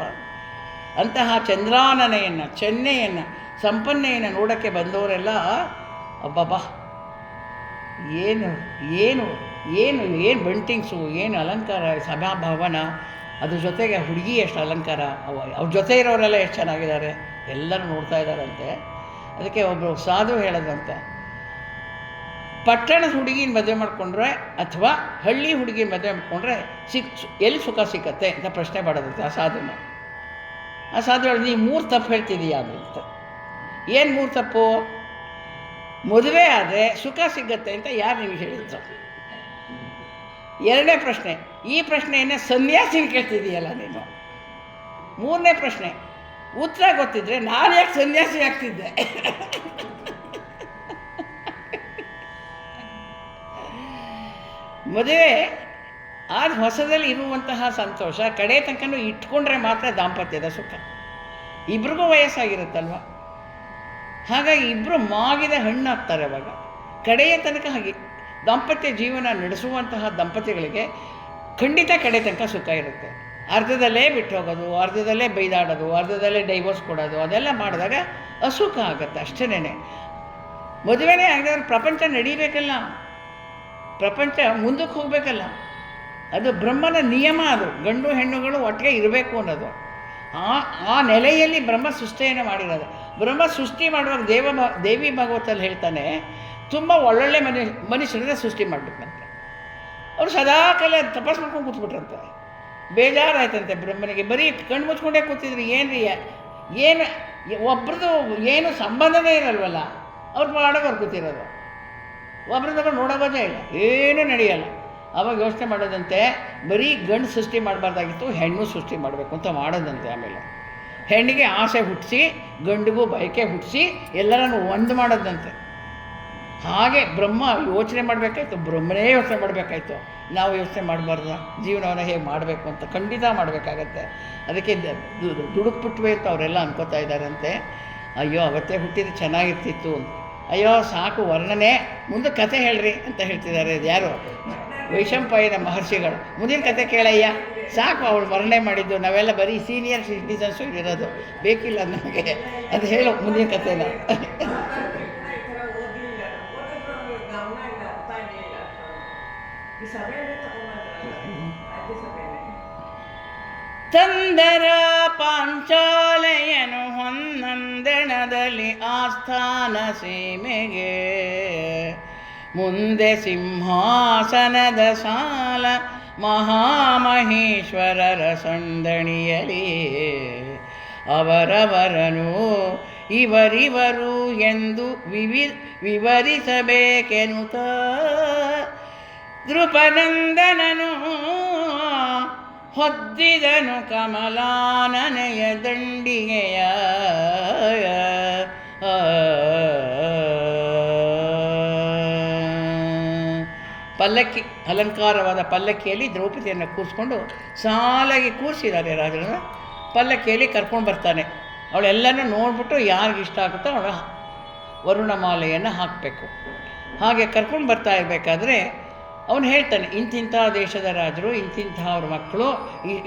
ಅಂತಹ ಚಂದ್ರಾನನೆಯನ್ನು, ಚೆನ್ನೆಯನ್ನು, ಸಂಪನ್ನೆಯನ್ನು ನೋಡೋಕ್ಕೆ ಬಂದವರೆಲ್ಲ ಅಬ್ಬಬ್ಬಾ ಏನು ಏನು ಏನು ಏನು ಬಂಟಿಂಗ್ಸು, ಏನು ಅಲಂಕಾರ, ಸಭಾಭವನ, ಅದ್ರ ಜೊತೆಗೆ ಹುಡುಗಿ ಎಷ್ಟು ಅಲಂಕಾರ, ಅವ್ರ ಜೊತೆ ಇರೋರೆಲ್ಲ ಎಷ್ಟು ಚೆನ್ನಾಗಿದ್ದಾರೆ, ಎಲ್ಲರೂ ನೋಡ್ತಾ ಇದ್ದಾರಂತೆ. ಅದಕ್ಕೆ ಒಬ್ಬರು ಸಾಧು ಹೇಳೋದಂತೆ, ಪಟ್ಟಣದ ಹುಡುಗಿನ ಮದುವೆ ಮಾಡಿಕೊಂಡ್ರೆ ಅಥವಾ ಹಳ್ಳಿ ಹುಡುಗಿನ ಮದುವೆ ಮಾಡಿಕೊಂಡ್ರೆ ಎಲ್ಲಿ ಸುಖ ಸಿಕ್ಕತ್ತೆ ಅಂತ ಪ್ರಶ್ನೆ ಮಾಡೋದಂತೆ ಆ ಸಾಧುನ. ಆ ಸಾಧು ಹೇಳಿ, ನೀ 3 ತಪ್ಪು ಹೇಳ್ತಿದೀಯಾ ಅಂತ. ಏನು 3 ತಪ್ಪು? ಮದುವೆ ಆದರೆ ಸುಖ ಸಿಗತ್ತೆ ಅಂತ ಯಾರು ನೀವು ಹೇಳಿದ್ರು? 2ನೇ ಪ್ರಶ್ನೆ, ಈ ಪ್ರಶ್ನೆಯನ್ನು ಸನ್ಯಾಸಿನ ಕೇಳ್ತಿದ್ದೀಯಲ್ಲ ನೀನು. 3ನೇ ಪ್ರಶ್ನೆ, ಉತ್ತರ ಗೊತ್ತಿದ್ರೆ ನಾನು ಯಾಕೆ ಸನ್ಯಾಸಿ ಆಗ್ತಿದ್ದೆ? ಮದುವೆ ಆದ ಹೊಸದಲ್ಲಿ ಇರುವಂತಹ ಸಂತೋಷ ಕಡೆ ತನಕನೂ ಇಟ್ಕೊಂಡ್ರೆ ಮಾತ್ರ ದಾಂಪತ್ಯದ ಸುಖ. ಇಬ್ರಿಗೂ ವಯಸ್ಸಾಗಿರುತ್ತಲ್ವ. ಹಾಗಾಗಿ ಇಬ್ಬರು ಮಾಗಿದ ಹಣ್ಣಾಗ್ತಾರೆ ಅವಾಗ. ಕಡೆಯ ತನಕ ಹಾಗೆ ದಾಂಪತ್ಯ ಜೀವನ ನಡೆಸುವಂತಹ ದಂಪತಿಗಳಿಗೆ ಖಂಡಿತ ಕಡೆ ತನಕ ಸುಖ ಇರುತ್ತೆ. ಅರ್ಧದಲ್ಲೇ ಬಿಟ್ಟು ಹೋಗೋದು, ಅರ್ಧದಲ್ಲೇ ಬೈದಾಡೋದು, ಅರ್ಧದಲ್ಲೇ ಡೈವೋರ್ಸ್ ಕೊಡೋದು, ಅದೆಲ್ಲ ಮಾಡಿದಾಗ ಅಸುಖ ಆಗುತ್ತೆ ಅಷ್ಟೇನೆ. ಮದುವೆನೇ ಆಗಿದ್ರೆ ಪ್ರಪಂಚ ನಡೀಬೇಕಲ್ಲ, ಪ್ರಪಂಚ ಮುಂದಕ್ಕೆ ಹೋಗಬೇಕಲ್ಲ. ಅದು ಬ್ರಹ್ಮನ ನಿಯಮ, ಅದು ಗಂಡು ಹೆಣ್ಣುಗಳು ಒಟ್ಟಿಗೆ ಇರಬೇಕು ಅನ್ನೋದು. ಆ ನೆಲೆಯಲ್ಲಿ ಬ್ರಹ್ಮ ಸೃಷ್ಟಿಯನ್ನು ಮಾಡಿರೋದು. ಬ್ರಹ್ಮ ಸೃಷ್ಟಿ ಮಾಡುವಾಗ ದೇವಿ ಭಾಗವತಲ್ಲಿ ಹೇಳ್ತಾನೆ, ತುಂಬ ಒಳ್ಳೊಳ್ಳೆ ಮನುಷ್ಯರನ್ನ ಸೃಷ್ಟಿ ಮಾಡಬೇಕಂತೆ. ಅವರು ಸದಾಕಾಲ ತಪಸ್ ಮಾಡ್ಕೊಂಡು ಕೂತ್ಬಿಟ್ರಂತೆ. ಬೇಜಾರಾಯ್ತಂತೆ ಬ್ರಹ್ಮನಿಗೆ. ಬರೀ ಕಣ್ಣು ಮುಚ್ಕೊಂಡೇ ಕೂತಿದ್ರು. ಏನು ಒಬ್ರದ್ದು ಏನು ಸಂಬಂಧನೇ ಇರಲ್ವಲ್ಲ, ಅವ್ರು ಮಾಡೋವ್ರು ಕೂತಿರೋದು, ಒಬ್ರದವ್ರು ನೋಡೋದೇ ಇಲ್ಲ, ಏನೂ ನಡೆಯಲ್ಲ. ಆವಾಗ ಯೋಚನೆ ಮಾಡೋದಂತೆ, ಬರೀ ಗಂಡು ಸೃಷ್ಟಿ ಮಾಡಬಾರ್ದಾಗಿತ್ತು, ಹೆಣ್ಣು ಸೃಷ್ಟಿ ಮಾಡಬೇಕು ಅಂತ ಮಾಡೋದಂತೆ. ಆಮೇಲೆ ಹೆಣ್ಣಿಗೆ ಆಸೆ ಹುಟ್ಟಿಸಿ, ಗಂಡಿಗೂ ಬಯಕೆ ಹುಟ್ಟಿಸಿ ಎಲ್ಲರನ್ನು ಒಂದು ಮಾಡೋದಂತೆ. ಹಾಗೆ ಬ್ರಹ್ಮ ಯೋಚನೆ ಮಾಡಬೇಕಾಯ್ತು, ಬ್ರಹ್ಮನೇ ಯೋಚನೆ ಮಾಡಬೇಕಾಯ್ತು. ನಾವು ಯೋಚನೆ ಮಾಡಬಾರ್ದು, ಜೀವನವನ್ನು ಹೇಗೆ ಮಾಡಬೇಕು ಅಂತ ಖಂಡಿತ ಮಾಡಬೇಕಾಗತ್ತೆ. ಅದಕ್ಕೆ ದುಡುಕ್ಬಿಟ್ವೆ ಅಂತ ಅವರೆಲ್ಲ ಅನ್ಕೋತಾ ಇದ್ದಾರಂತೆ. ಅಯ್ಯೋ ಅವತ್ತೇ ಹುಟ್ಟಿದ್ರೆ ಚೆನ್ನಾಗಿರ್ತಿತ್ತು, ಅಯ್ಯೋ ಸಾಕು ವರ್ಣನೆ, ಮುಂದೆ ಕತೆ ಹೇಳ್ರಿ ಅಂತ ಹೇಳ್ತಿದ್ದಾರೆ. ಯಾರು? ವೈಶಂಪಾಯನ ಮಹರ್ಷಿಗಳು. ಮುಂದಿನ ಕತೆ ಕೇಳಯ್ಯ, ಸಾಕು ಅವಳು ವರ್ಣನೆ ಮಾಡಿದ್ದು, ನಾವೆಲ್ಲ ಬರೀ ಸೀನಿಯರ್ ಸಿಟಿಸನ್ಸು ಇರೋದು, ಬೇಕಿಲ್ಲ ನಮಗೆ, ಅದು ಹೇಳು ಮುಂದಿನ ಕತೆನ. ತಂದರ ಪಾಂಚಾಲೆಯನು ಹೊನ್ನಂದಣದಲ್ಲಿ ಆಸ್ಥಾನ ಸೀಮೆಗೆ, ಮುಂದೆ ಸಿಂಹಾಸನದ ಸಾಲ ಮಹಾಮಹೇಶ್ವರರ ಸಂದಣಿಯಲಿ, ಅವರವರನು ಇವರಿವರು ಎಂದು ವಿವರಿಸಬೇಕೆನುತ ದೃಪನಂದನನು ಹೊದ್ದಿದನು ಕಮಲಾನನೆಯ ದಂಡಿಗೆಯ. ಪಲ್ಲಕ್ಕಿ, ಅಲಂಕಾರವಾದ ಪಲ್ಲಕ್ಕಿಯಲ್ಲಿ ದ್ರೌಪದಿಯನ್ನು ಕೂರಿಸ್ಕೊಂಡು ಸಾಲಾಗಿ ಕೂರಿಸಿದ್ದಾರೆ ರಾಜರನ್ನ. ಪಲ್ಲಕ್ಕಿಯಲ್ಲಿ ಕರ್ಕೊಂಡು ಬರ್ತಾನೆ. ಅವಳೆಲ್ಲನೂ ನೋಡಿಬಿಟ್ಟು ಯಾರಿಗೆ ಇಷ್ಟ ಆಗುತ್ತೋ ಅವಳ ವರುಣಮಾಲೆಯನ್ನು ಹಾಕಬೇಕು. ಹಾಗೆ ಕರ್ಕೊಂಡು ಬರ್ತಾ ಇರಬೇಕಾದ್ರೆ ಅವನು ಹೇಳ್ತಾನೆ, ಇಂತಿಂಥ ದೇಶದ ರಾಜರು, ಇಂತಿಂಥವ್ರ ಮಕ್ಕಳು,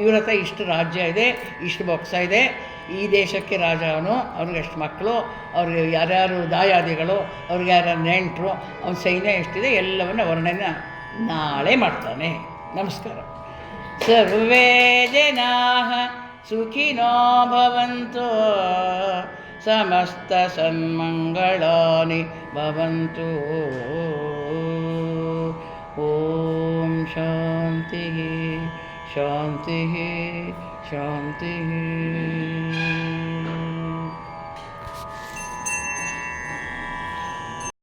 ಇವ್ರ ಹತ್ರ ಇಷ್ಟು ರಾಜ್ಯ ಇದೆ, ಇಷ್ಟು ಬೊಕ್ಸ ಇದೆ, ಈ ದೇಶಕ್ಕೆ ರಾಜ ಅವನು, ಅವ್ರಿಗೆ ಎಷ್ಟು ಮಕ್ಕಳು, ಅವ್ರಿಗೆ ಯಾರ್ಯಾರು ದಾಯಾದಿಗಳು, ಅವ್ರಿಗೆ ಯಾರ್ಯಾರು ನೆಂಟರು, ಅವನ ಸೈನ್ಯ ಎಷ್ಟಿದೆ ಎಲ್ಲವನ್ನು ವರ್ಣನೆ ನಾಳೆ ಮಾಡ್ತಾನೆ. ನಮಸ್ಕಾರ. ಸರ್ವೇ ಜನಾಃ ಸುಖಿನೋ ಭವಂತು, ಸಮಸ್ತ ಸನ್ಮಂಗಳಾನಿ ಭವಂತು. ಓಂ ಶಾಂತಿ ಶಾಂತಿ ಶಾಂತಿ.